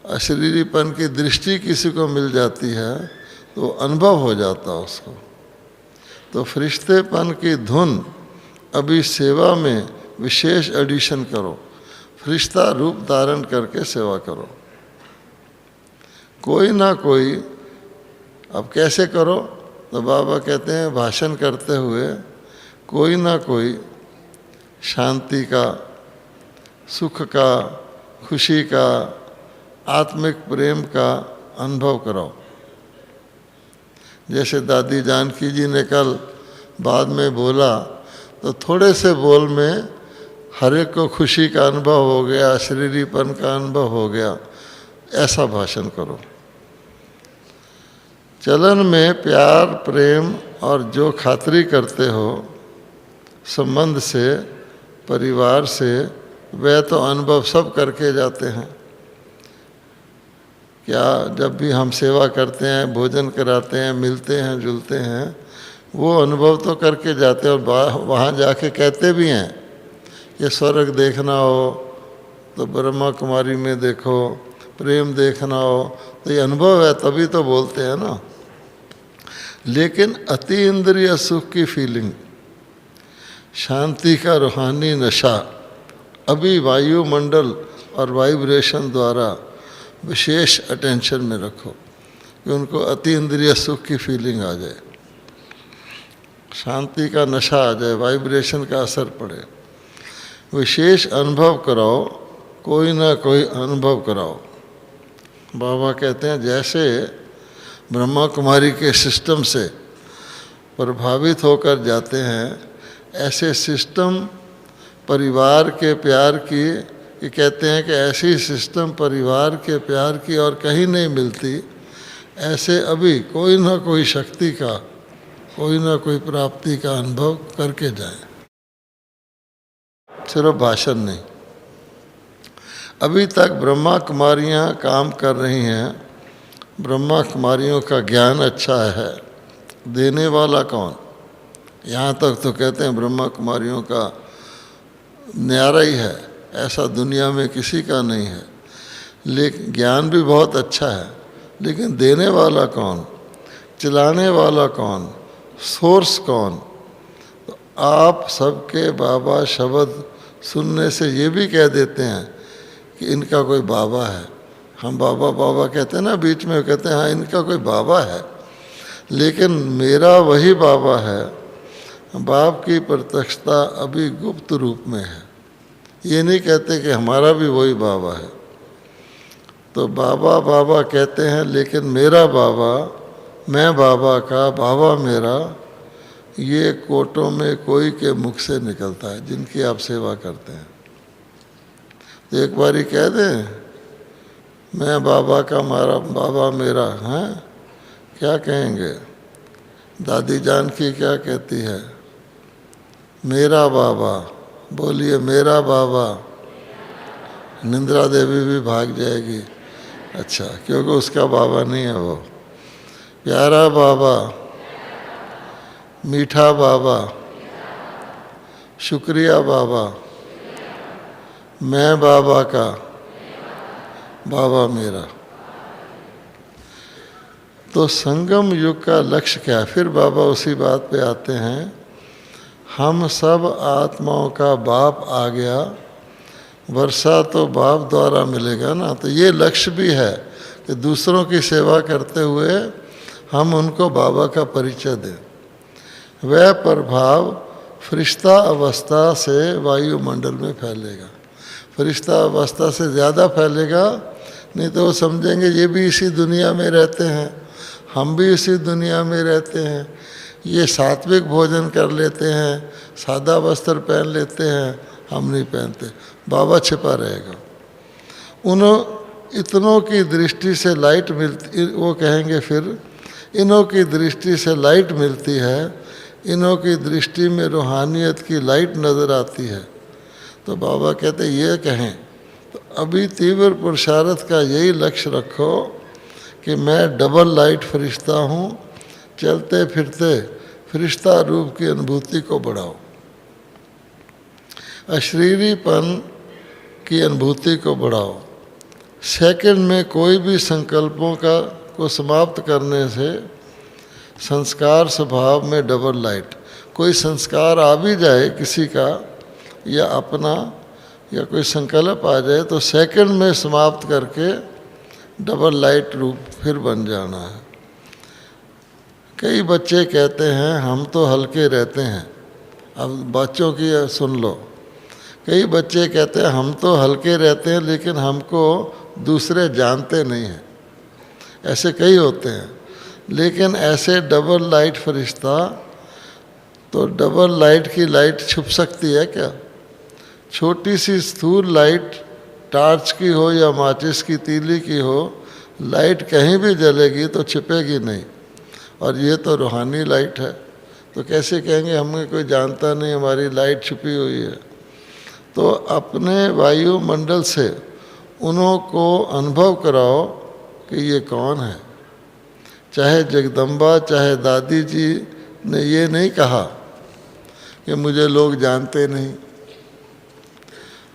अशरीरीपन की दृष्टि किसी को मिल जाती है तो अनुभव हो जाता है उसको। तो फरिश्तेपन की धुन अभी सेवा में विशेष एडिशन करो, फरिश्ता रूप धारण करके सेवा करो। कोई ना कोई, अब कैसे करो, तो बाबा कहते हैं भाषण करते हुए कोई ना कोई शांति का, सुख का, खुशी का, आत्मिक प्रेम का अनुभव कराओ। जैसे दादी जानकी जी ने कल बाद में बोला, तो थोड़े से बोल में हर एक को खुशी का अनुभव हो गया, शरीरीपन का अनुभव हो गया, ऐसा भाषण करो। चलन में प्यार, प्रेम और जो खातिरी करते हो संबंध से, परिवार से, वह तो अनुभव सब करके जाते हैं। क्या जब भी हम सेवा करते हैं, भोजन कराते हैं, मिलते हैं, जुलते हैं, वो अनुभव तो करके जाते हैं। और वहाँ जाके कहते भी हैं कि स्वर्ग देखना हो तो ब्रह्मा कुमारी में देखो, प्रेम देखना हो तो ये अनुभव है, तभी तो बोलते हैं ना। लेकिन अति इंद्रिय सुख की फीलिंग, शांति का रूहानी नशा अभी वायुमंडल और वाइब्रेशन द्वारा विशेष अटेंशन में रखो कि उनको अति इंद्रिय सुख की फीलिंग आ जाए, शांति का नशा आ जाए, वाइब्रेशन का असर पड़े। विशेष अनुभव कराओ, कोई ना कोई अनुभव कराओ। बाबा कहते हैं जैसे ब्रह्मा कुमारी के सिस्टम से प्रभावित होकर जाते हैं, ऐसे सिस्टम परिवार के प्यार की, ये कहते हैं कि ऐसी सिस्टम परिवार के प्यार की और कहीं नहीं मिलती। ऐसे अभी कोई ना कोई शक्ति का, कोई ना कोई प्राप्ति का अनुभव करके जाएं, सिर्फ भाषण नहीं। अभी तक ब्रह्मा कुमारियाँ काम कर रही हैं, ब्रह्मा कुमारियों का ज्ञान अच्छा है, देने वाला कौन? यहाँ तक तो कहते हैं ब्रह्मा कुमारियों का न्यारा ही है, ऐसा दुनिया में किसी का नहीं है। लेकिन ज्ञान भी बहुत अच्छा है, लेकिन देने वाला कौन, चलाने वाला कौन, सोर्स कौन? तो आप सबके बाबा शब्द सुनने से ये भी कह देते हैं कि इनका कोई बाबा है। हम बाबा बाबा कहते हैं ना, बीच में कहते हैं हाँ इनका कोई बाबा है, लेकिन मेरा वही बाबा है। बाप की प्रत्यक्षता अभी गुप्त रूप में है, ये नहीं कहते कि हमारा भी वही बाबा है। तो बाबा बाबा कहते हैं, लेकिन मेरा बाबा, मैं बाबा का, बाबा मेरा, ये कोटों में कोई के मुख से निकलता है जिनकी आप सेवा करते हैं। तो एक बारी कह दें मैं बाबा का, मारा बाबा मेरा, हैं क्या कहेंगे? दादी जानकी क्या कहती है? मेरा बाबा। बोलिए मेरा बाबा। निंद्रा देवी भी भाग जाएगी। अच्छा, क्योंकि उसका बाबा नहीं है वो। प्यारा बाबा, मीठा बाबा, शुक्रिया बाबा, मैं बाबा का, बाबा मेरा। तो संगम युग का लक्ष्य क्या है? फिर बाबा उसी बात पे आते हैं, हम सब आत्माओं का बाप आ गया, वर्षा तो बाप द्वारा मिलेगा ना। तो ये लक्ष्य भी है कि दूसरों की सेवा करते हुए हम उनको बाबा का परिचय दें। वह प्रभाव फरिश्ता अवस्था से वायुमंडल में फैलेगा। फरिश्ता अवस्था से ज़्यादा फैलेगा, नहीं तो वो समझेंगे ये भी इसी दुनिया में रहते हैं, हम भी इसी दुनिया में रहते हैं, ये सात्विक भोजन कर लेते हैं, सादा वस्त्र पहन लेते हैं, हम नहीं पहनते। बाबा छिपा रहेगा। इतनों की दृष्टि से लाइट मिलती, वो कहेंगे फिर इन्हों की दृष्टि से लाइट मिलती है, इन्हों की दृष्टि में रूहानियत की लाइट नज़र आती है। तो बाबा कहते ये कहें तो अभी तीव्र पुरुषार्थ का यही लक्ष्य रखो कि मैं डबल लाइट फरिश्ता हूँ, चलते फिरते फरिश्ता रूप की अनुभूति को बढ़ाओ, अशरीरीपन की अनुभूति को बढ़ाओ। सेकंड में कोई भी संकल्पों को समाप्त करने से संस्कार स्वभाव में डबल लाइट। कोई संस्कार आ भी जाए किसी का या अपना या कोई संकल्प आ जाए तो सेकंड में समाप्त करके डबल लाइट रूप फिर बन जाना है। कई बच्चे कहते हैं हम तो हल्के रहते हैं। अब बच्चों की सुन लो। कई बच्चे कहते हैं हम तो हल्के रहते हैं लेकिन हमको दूसरे जानते नहीं हैं। ऐसे कई होते हैं। लेकिन ऐसे डबल लाइट फरिश्ता, तो डबल लाइट की लाइट छुप सकती है क्या? छोटी सी स्थूल लाइट टार्च की हो या माचिस की तीली की हो, लाइट कहीं भी जलेगी तो छिपेगी नहीं। और ये तो रूहानी लाइट है, तो कैसे कहेंगे हमें कोई जानता नहीं, हमारी लाइट छुपी हुई है। तो अपने वायुमंडल से उन्हों को अनुभव कराओ कि ये कौन है। चाहे जगदम्बा चाहे दादी जी ने ये नहीं कहा कि मुझे लोग जानते नहीं।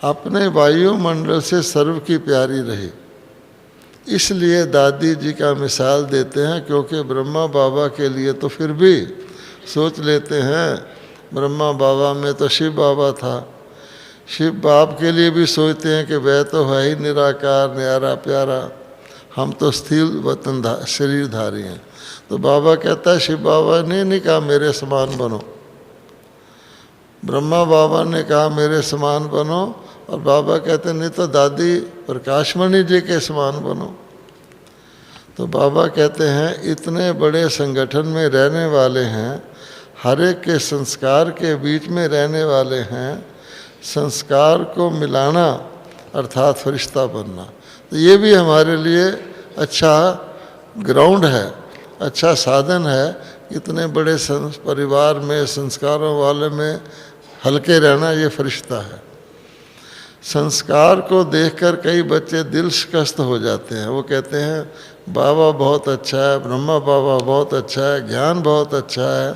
अपने वायुमंडल से सर्व की प्यारी रही, इसलिए दादी जी का मिसाल देते हैं। क्योंकि ब्रह्मा बाबा के लिए तो फिर भी सोच लेते हैं, ब्रह्मा बाबा में तो शिव बाबा था, शिव बाप के लिए भी सोचते हैं कि वह तो है ही निराकार न्यारा प्यारा, हम तो स्थिर वतन शरीरधारी हैं। तो बाबा कहता है शिव बाबा ने नहीं कहा मेरे समान बनो, ब्रह्मा बाबा ने कहा मेरे समान बनो, और बाबा कहते नहीं तो दादी प्रकाशमणि जी के समान बनो। तो बाबा कहते हैं इतने बड़े संगठन में रहने वाले हैं, हर एक के संस्कार के बीच में रहने वाले हैं, संस्कार को मिलाना अर्थात फरिश्ता बनना। तो ये भी हमारे लिए अच्छा ग्राउंड है, अच्छा साधन है। इतने बड़े परिवार में संस्कारों वाले में हल्के रहना ये फरिश्ता है। संस्कार को देखकर कई बच्चे दिल शिकस्त हो जाते हैं। वो कहते हैं बाबा बहुत अच्छा है, ब्रह्मा बाबा बहुत अच्छा है, ज्ञान बहुत अच्छा है,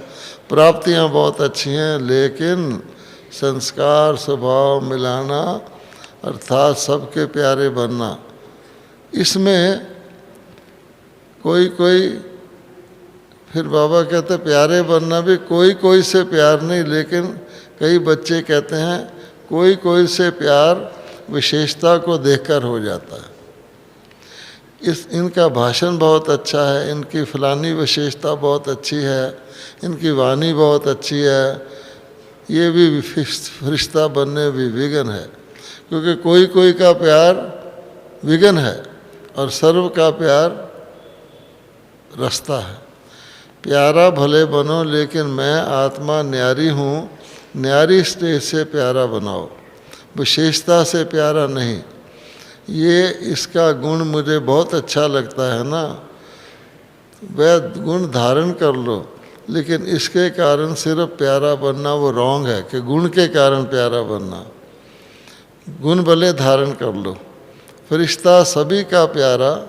प्राप्तियां बहुत अच्छी हैं, लेकिन संस्कार स्वभाव मिलाना अर्थात सबके प्यारे बनना, इसमें कोई फिर बाबा कहते प्यारे बनना भी कोई से प्यार नहीं, लेकिन कई बच्चे कहते हैं कोई से प्यार विशेषता को देखकर हो जाता है। इनका भाषण बहुत अच्छा है, इनकी फलानी विशेषता बहुत अच्छी है, इनकी वाणी बहुत अच्छी है, ये भी फरिश्ता बनने भी विघ्न है। क्योंकि कोई का प्यार विघ्न है और सर्व का प्यार रास्ता है। प्यारा भले बनो लेकिन मैं आत्मा न्यारी हूँ, न्यारी स्टेज से प्यारा बनाओ, विशेषता से प्यारा नहीं। ये इसका गुण मुझे बहुत अच्छा लगता है ना, वह गुण धारण कर लो। लेकिन इसके कारण सिर्फ प्यारा बनना वो रॉन्ग है कि गुण के कारण प्यारा बनना। गुण भले धारण कर लो, फरिश्ता सभी का प्यारा,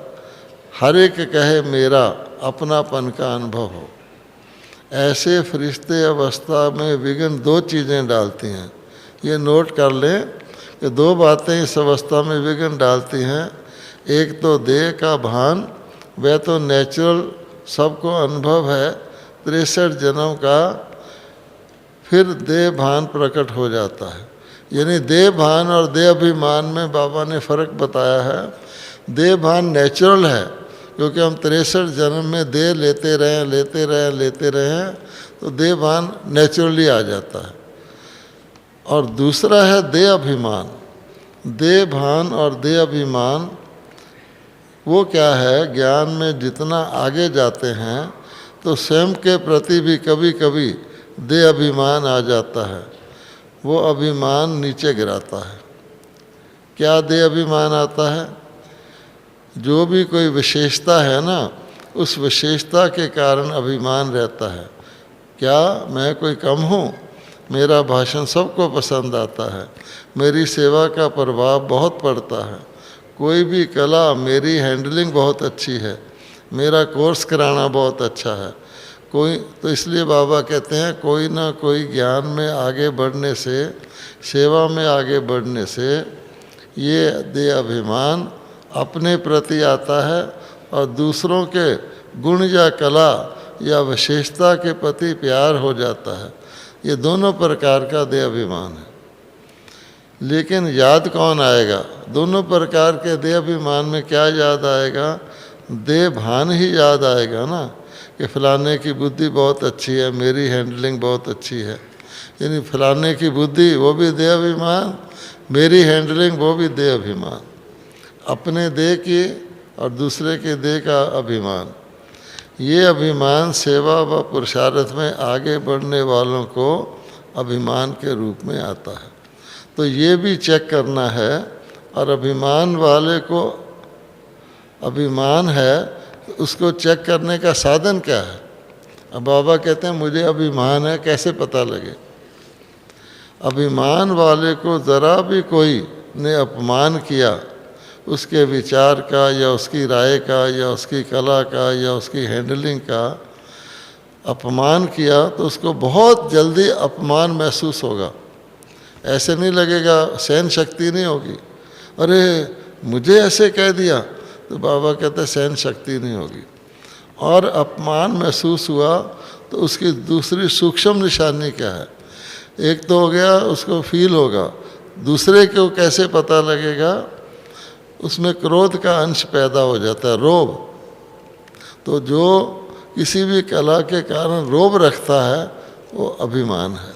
हर एक कहे मेरा, अपनापन का अनुभव हो। ऐसे फरिश्ते अवस्था में विघ्न दो चीज़ें डालती हैं। ये नोट कर लें कि दो बातें इस अवस्था में विघ्न डालती हैं। एक तो देह का भान, वह तो नेचुरल सबको अनुभव है 63 जन्म का, फिर देह भान प्रकट हो जाता है। यानी देह भान और देह अभिमान में बाबा ने फ़र्क बताया है। देह भान नेचुरल है क्योंकि हम 63 जन्म में देह लेते रहें तो देह भान नेचुरली आ जाता है। और दूसरा है देह अभिमान। देह भान और देह अभिमान वो क्या है, ज्ञान में जितना आगे जाते हैं तो स्वयं के प्रति भी कभी कभी देह अभिमान आ जाता है। वो अभिमान नीचे गिराता है। क्या देह अभिमान आता है? जो भी कोई विशेषता है ना, उस विशेषता के कारण अभिमान रहता है। क्या मैं कोई कम हूँ? मेरा भाषण सबको पसंद आता है, मेरी सेवा का प्रभाव बहुत पड़ता है, कोई भी कला, मेरी हैंडलिंग बहुत अच्छी है, मेरा कोर्स कराना बहुत अच्छा है। कोई तो इसलिए बाबा कहते हैं कोई ना कोई ज्ञान में आगे बढ़ने से, सेवा में आगे बढ़ने से ये देह अभिमान अपने प्रति आता है और दूसरों के गुण या कला या विशेषता के प्रति प्यार हो जाता है। ये दोनों प्रकार का देह अभिमान है। लेकिन याद कौन आएगा? दोनों प्रकार के देह अभिमान में क्या याद आएगा? देह भान ही याद आएगा ना, कि फलाने की बुद्धि बहुत अच्छी है, मेरी हैंडलिंग बहुत अच्छी है। यानी फलाने की बुद्धि वो भी देह अभिमान, मेरी हैंडलिंग वो भी देह अभिमान। अपने देह की और दूसरे के देह का अभिमान। ये अभिमान सेवा व पुरुषार्थ में आगे बढ़ने वालों को अभिमान के रूप में आता है। तो ये भी चेक करना है। और अभिमान वाले को अभिमान है, उसको चेक करने का साधन क्या है? अब बाबा कहते हैं मुझे अभिमान है, कैसे पता लगे? अभिमान वाले को ज़रा भी कोई ने अपमान किया, उसके विचार का या उसकी राय का या उसकी कला का या उसकी हैंडलिंग का अपमान किया, तो उसको बहुत जल्दी अपमान महसूस होगा। ऐसे नहीं लगेगा, सहन शक्ति नहीं होगी। अरे मुझे ऐसे कह दिया, तो बाबा कहते हैं सहन शक्ति नहीं होगी। और अपमान महसूस हुआ तो उसकी दूसरी सूक्ष्म निशानी क्या है? एक तो हो गया उसको फील होगा, दूसरे को कैसे पता लगेगा? उसमें क्रोध का अंश पैदा हो जाता है, रोब। तो जो किसी भी कला के कारण रोब रखता है वो अभिमान है,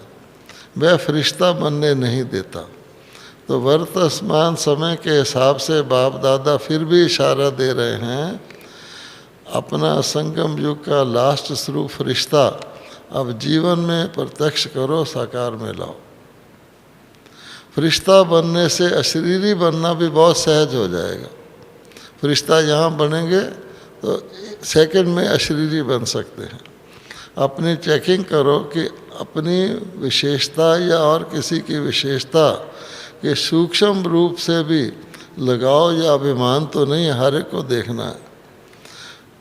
वह फरिश्ता बनने नहीं देता। तो वर्तमान समय के हिसाब से बाप दादा फिर भी इशारा दे रहे हैं, अपना संगम युग का लास्ट स्वरूप फरिश्ता अब जीवन में प्रत्यक्ष करो, साकार में लाओ। फरिश्ता बनने से अशरीरी बनना भी बहुत सहज हो जाएगा। फरिश्ता यहाँ बनेंगे तो सेकंड में अशरीरी बन सकते हैं। अपनी चेकिंग करो कि अपनी विशेषता या और किसी की विशेषता के सूक्ष्म रूप से भी लगाव या अभिमान तो नहीं, हर एक को देखना है।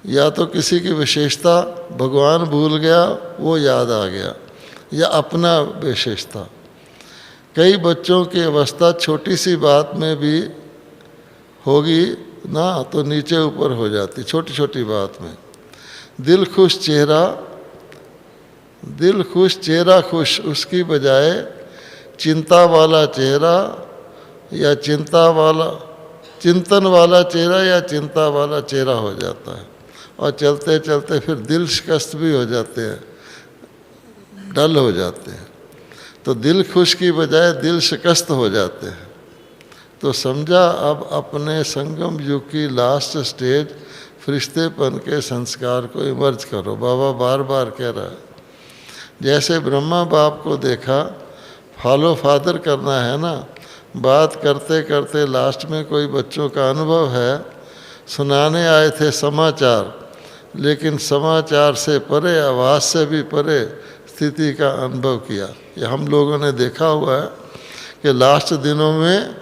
या तो किसी की विशेषता भगवान भूल गया, वो याद आ गया, या अपना विशेषता। कई बच्चों की अवस्था छोटी सी बात में भी होगी ना तो नीचे ऊपर हो जाती, छोटी छोटी बात में। दिल खुश चेहरा खुश, उसकी बजाय चिंता वाला चेहरा या चिंतन वाला चेहरा या चिंता वाला चेहरा हो जाता है। और चलते चलते फिर दिल शिकस्त भी हो जाते हैं, डल हो जाते हैं। तो दिल खुश की बजाय दिल शिकस्त हो जाते हैं। तो समझा अब अपने संगम युग की लास्ट स्टेज फरिश्तेपन के संस्कार को इमर्ज करो। बाबा बार बार कह रहा है, जैसे ब्रह्मा बाप को देखा, फॉलो फादर करना है ना। बात करते करते लास्ट में कोई बच्चों का अनुभव है, सुनाने आए थे समाचार, लेकिन समाचार से परे, आवाज़ से भी परे स्थिति का अनुभव किया। ये हम लोगों ने देखा हुआ है कि लास्ट दिनों में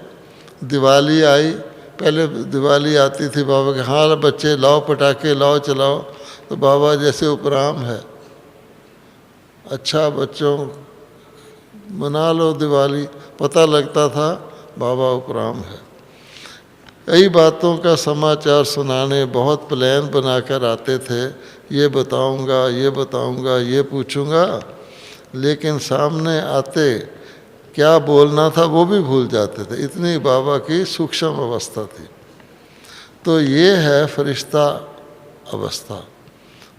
दिवाली आई, पहले दिवाली आती थी बाबा के, हाँ बच्चे लाओ पटाखे लाओ चलाओ, तो बाबा जैसे उपराम है, अच्छा बच्चों मना लो दिवाली, पता लगता था बाबा उपराम है। कई बातों का समाचार सुनाने बहुत प्लान बनाकर आते थे, ये बताऊंगा ये बताऊंगा ये पूछूंगा, लेकिन सामने आते क्या बोलना था वो भी भूल जाते थे, इतनी बाबा की सूक्ष्म अवस्था थी। तो ये है फरिश्ता अवस्था।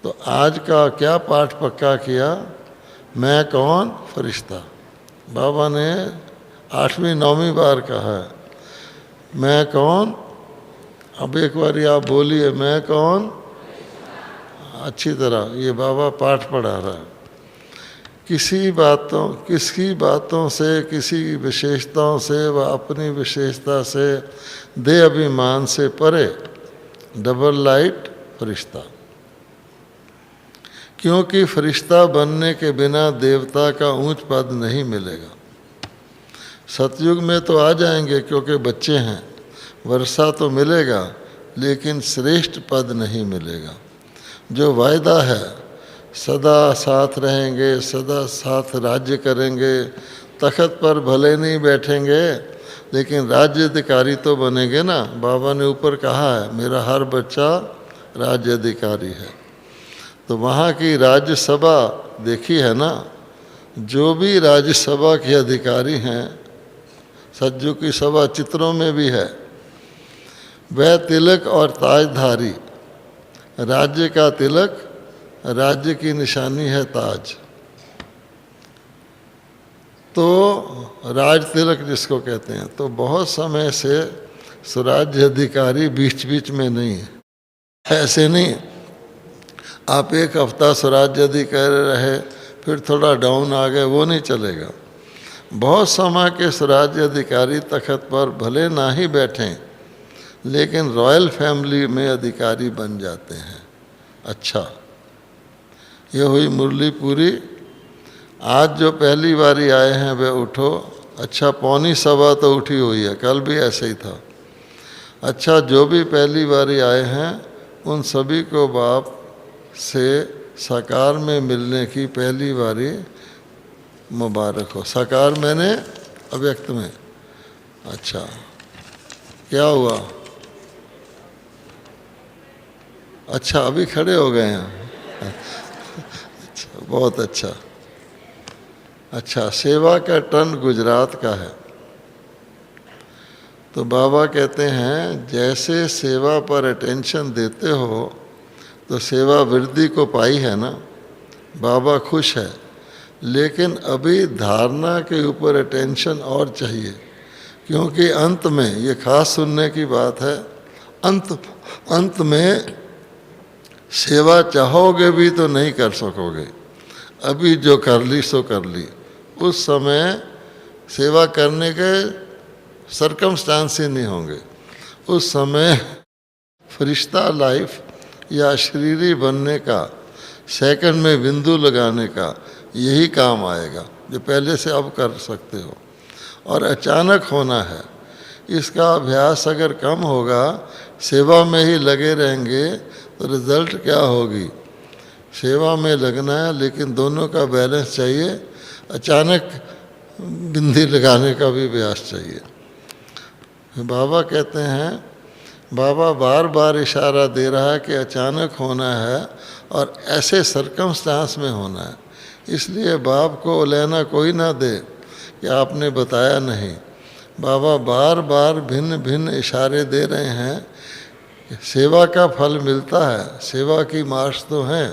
तो आज का क्या पाठ पक्का किया, मैं कौन, फरिश्ता। बाबा ने 8वीं 9वीं बार कहा है मैं कौन। अब एक बार आप बोलिए मैं कौन, अच्छी तरह, ये बाबा पाठ पढ़ा रहा है। किसी बातों से, किसी विशेषताओं से व अपनी विशेषता से, दे अभिमान से परे, डबल लाइट फरिश्ता। क्योंकि फरिश्ता बनने के बिना देवता का ऊंच पद नहीं मिलेगा। सतयुग में तो आ जाएंगे क्योंकि बच्चे हैं, वर्षा तो मिलेगा लेकिन श्रेष्ठ पद नहीं मिलेगा। जो वायदा है सदा साथ रहेंगे, सदा साथ राज्य करेंगे, तख्त पर भले नहीं बैठेंगे लेकिन राज्य अधिकारी तो बनेंगे ना। बाबा ने ऊपर कहा है मेरा हर बच्चा राज्य अधिकारी है। तो वहाँ की राज्यसभा देखी है ना, जो भी राज्यसभा के अधिकारी हैं, सज्जू की सभा चित्रों में भी है, वह तिलक और ताजधारी। राज्य का तिलक, राज्य की निशानी है ताज। तो राज तिलक जिसको कहते हैं। तो बहुत समय से स्वराज्य अधिकारी बीच बीच में नहीं है, ऐसे नहीं आप एक हफ्ता स्वराज्य अधिकारी रहे फिर थोड़ा डाउन आ गए, वो नहीं चलेगा। बहुत समय के स्वराज्य अधिकारी तख्त पर भले ना ही बैठें लेकिन रॉयल फैमिली में अधिकारी बन जाते हैं। अच्छा, ये हुई मुरली पूरी। आज जो पहली बारी आए हैं वे उठो। अच्छा, पौनी सवा तो उठी हुई है, कल भी ऐसे ही था। अच्छा, जो भी पहली बारी आए हैं उन सभी को बाप से साकार में मिलने की पहली बारी मुबारक हो। साकार मैंने अव्यक्त में। अच्छा, क्या हुआ? अच्छा, अभी खड़े हो गए हैं। अच्छा, बहुत अच्छा। अच्छा, सेवा का टर्न गुजरात का है। तो बाबा कहते हैं जैसे सेवा पर अटेंशन देते हो तो सेवा वृद्धि को पाई है ना, बाबा खुश है। लेकिन अभी धारणा के ऊपर अटेंशन और चाहिए, क्योंकि अंत में, ये खास सुनने की बात है, अंत में सेवा चाहोगे भी तो नहीं कर सकोगे। अभी जो कर ली सो कर ली, उस समय सेवा करने के सरकमस्टांस ही नहीं होंगे। उस समय फरिश्ता लाइफ या शरीरी बनने का, सेकंड में बिंदु लगाने का यही काम आएगा जो पहले से अब कर सकते हो। और अचानक होना है, इसका अभ्यास अगर कम होगा, सेवा में ही लगे रहेंगे तो रिज़ल्ट क्या होगी? सेवा में लगना है लेकिन दोनों का बैलेंस चाहिए। अचानक बिंदी लगाने का भी अभ्यास चाहिए। बाबा कहते हैं, बाबा बार बार इशारा दे रहा है कि अचानक होना है और ऐसे सरकमस्टांस में होना है। इसलिए बाप को लेना कोई ना दे कि आपने बताया नहीं। बाबा बार बार भिन्न भिन्न इशारे दे रहे हैं। सेवा का फल मिलता है, सेवा की मार्क्स तो हैं,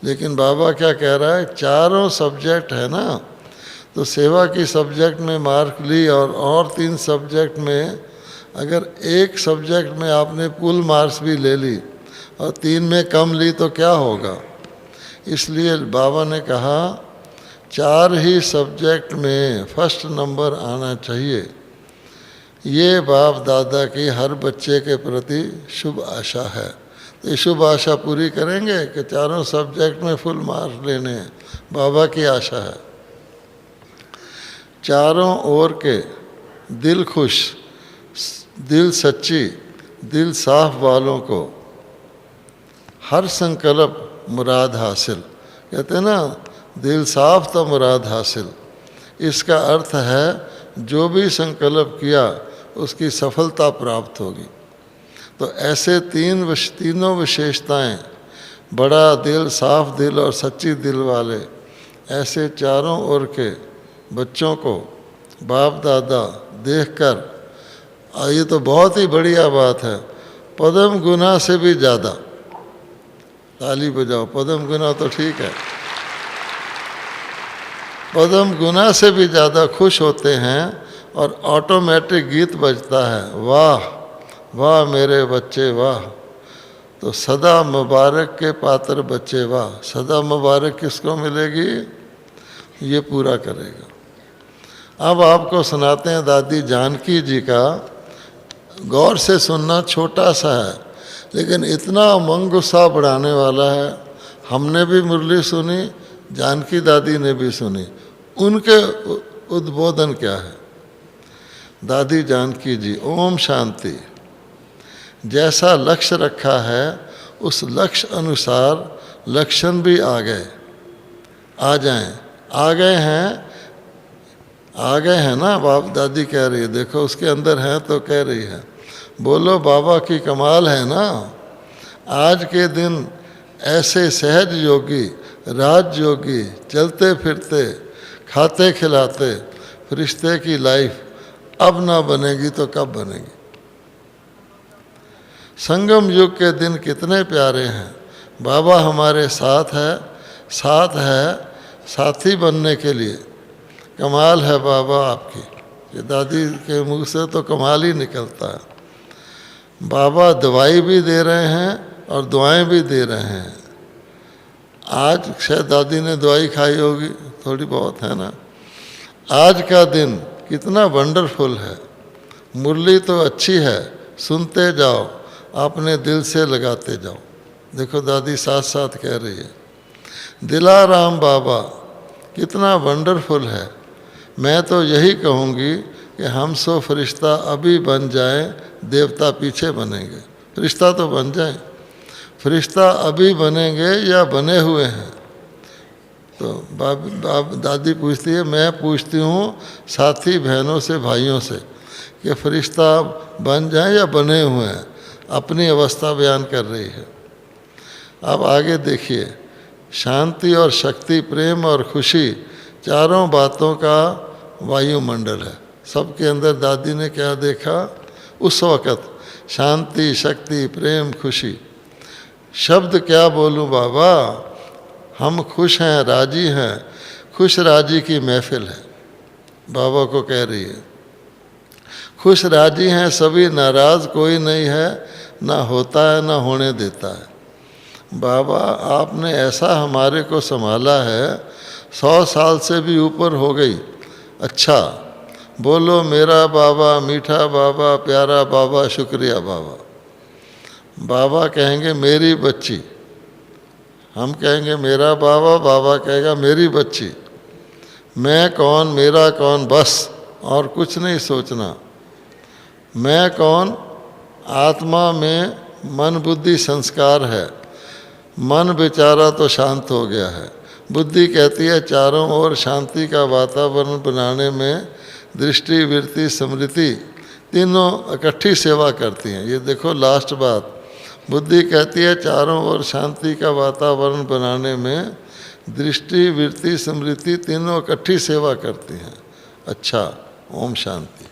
लेकिन बाबा क्या कह रहा है, चारों सब्जेक्ट है ना, तो सेवा की सब्जेक्ट में मार्क ली और 3 सब्जेक्ट में, अगर एक सब्जेक्ट में आपने फुल मार्क्स भी ले ली और 3 में कम ली तो क्या होगा? इसलिए बाबा ने कहा 4 ही सब्जेक्ट में फर्स्ट नंबर आना चाहिए। ये बाप दादा की हर बच्चे के प्रति शुभ आशा है। तो ये शुभ आशा पूरी करेंगे कि चारों सब्जेक्ट में फुल मार्क्स लेने हैं, बाबा की आशा है। चारों ओर के दिल खुश, दिल सच्ची, दिल साफ वालों को हर संकल्प मुराद हासिल। कहते हैं ना, दिल साफ तो मुराद हासिल। इसका अर्थ है जो भी संकल्प किया उसकी सफलता प्राप्त होगी। तो ऐसे तीनों विशेषताएं, बड़ा दिल, साफ दिल और सच्ची दिल वाले, ऐसे चारों ओर के बच्चों को बाप दादा देखकर, ये तो बहुत ही बढ़िया बात है, पद्म गुना से भी ज़्यादा, ताली बजाओ, पद्म गुना तो ठीक है, पद्म गुना से भी ज़्यादा खुश होते हैं और ऑटोमेटिक गीत बजता है, वाह वाह मेरे बच्चे वाह। तो सदा मुबारक के पात्र बच्चे वाह। सदा मुबारक किसको मिलेगी? ये पूरा करेगा। अब आपको सुनाते हैं दादी जानकी जी का। गौर से सुनना, छोटा सा है लेकिन इतना उमंग उत्साह बढ़ाने वाला है। हमने भी मुरली सुनी, जानकी दादी ने भी सुनी। उनके उद्बोधन क्या है? दादी जानकी जी, ओम शांति। जैसा लक्ष्य रखा है उस लक्ष्य अनुसार लक्षण भी आ गए, आ जाएं, आ गए हैं ना। बाप दादी कह रही है, देखो उसके अंदर है तो कह रही है, बोलो बाबा की कमाल है ना। आज के दिन ऐसे सहज योगी, राज योगी, चलते फिरते खाते खिलाते फरिश्ते की लाइफ अब ना बनेगी तो कब बनेगी? संगम युग के दिन कितने प्यारे हैं। बाबा हमारे साथ है साथी बनने के लिए। कमाल है बाबा आपकी। ये दादी के मुंह से तो कमाल ही निकलता है। बाबा दवाई भी दे रहे हैं और दुआएं भी दे रहे हैं। आज शायद दादी ने दवाई खाई होगी, थोड़ी बहुत है ना। आज का दिन कितना वंडरफुल है। मुरली तो अच्छी है, सुनते जाओ, अपने दिल से लगाते जाओ। देखो दादी साथ साथ कह रही है, दिलाराम बाबा कितना वंडरफुल है। मैं तो यही कहूँगी कि हम सो फरिश्ता अभी बन जाएं, देवता पीछे बनेंगे। फरिश्ता तो बन जाएं, फरिश्ता अभी बनेंगे या बने हुए हैं? तो दादी पूछती है, मैं पूछती हूँ साथी बहनों से, भाइयों से, कि फरिश्ता बन जाएं या बने हुए हैं? अपनी अवस्था बयान कर रही है। अब आगे देखिए, शांति और शक्ति, प्रेम और खुशी, चारों बातों का वायुमंडल है। सबके अंदर दादी ने क्या देखा उस वक़्त? शांति, शक्ति, प्रेम, खुशी। शब्द क्या बोलूं बाबा, हम खुश हैं, राजी हैं। खुश राजी की महफिल है, बाबा को कह रही है। खुश राजी हैं सभी, नाराज़ कोई नहीं है, ना होता है ना होने देता है। बाबा आपने ऐसा हमारे को संभाला है, 100 साल से भी ऊपर हो गई। अच्छा बोलो मेरा बाबा, मीठा बाबा, प्यारा बाबा, शुक्रिया बाबा। बाबा कहेंगे मेरी बच्ची, हम कहेंगे मेरा बाबा, बाबा कहेगा मेरी बच्ची। मैं कौन, मेरा कौन, बस और कुछ नहीं सोचना। मैं कौन? आत्मा में मन बुद्धि संस्कार है। मन बेचारा तो शांत हो गया है। बुद्धि कहती है चारों ओर शांति का वातावरण बनाने में दृष्टि, वृत्ति, स्मृति तीनों इकट्ठी सेवा करती हैं। ये देखो लास्ट बात, बुद्धि कहती है चारों ओर शांति का वातावरण बनाने में दृष्टि, वृत्ति, स्मृति तीनों इकट्ठी सेवा करती हैं। अच्छा, ओम शांति।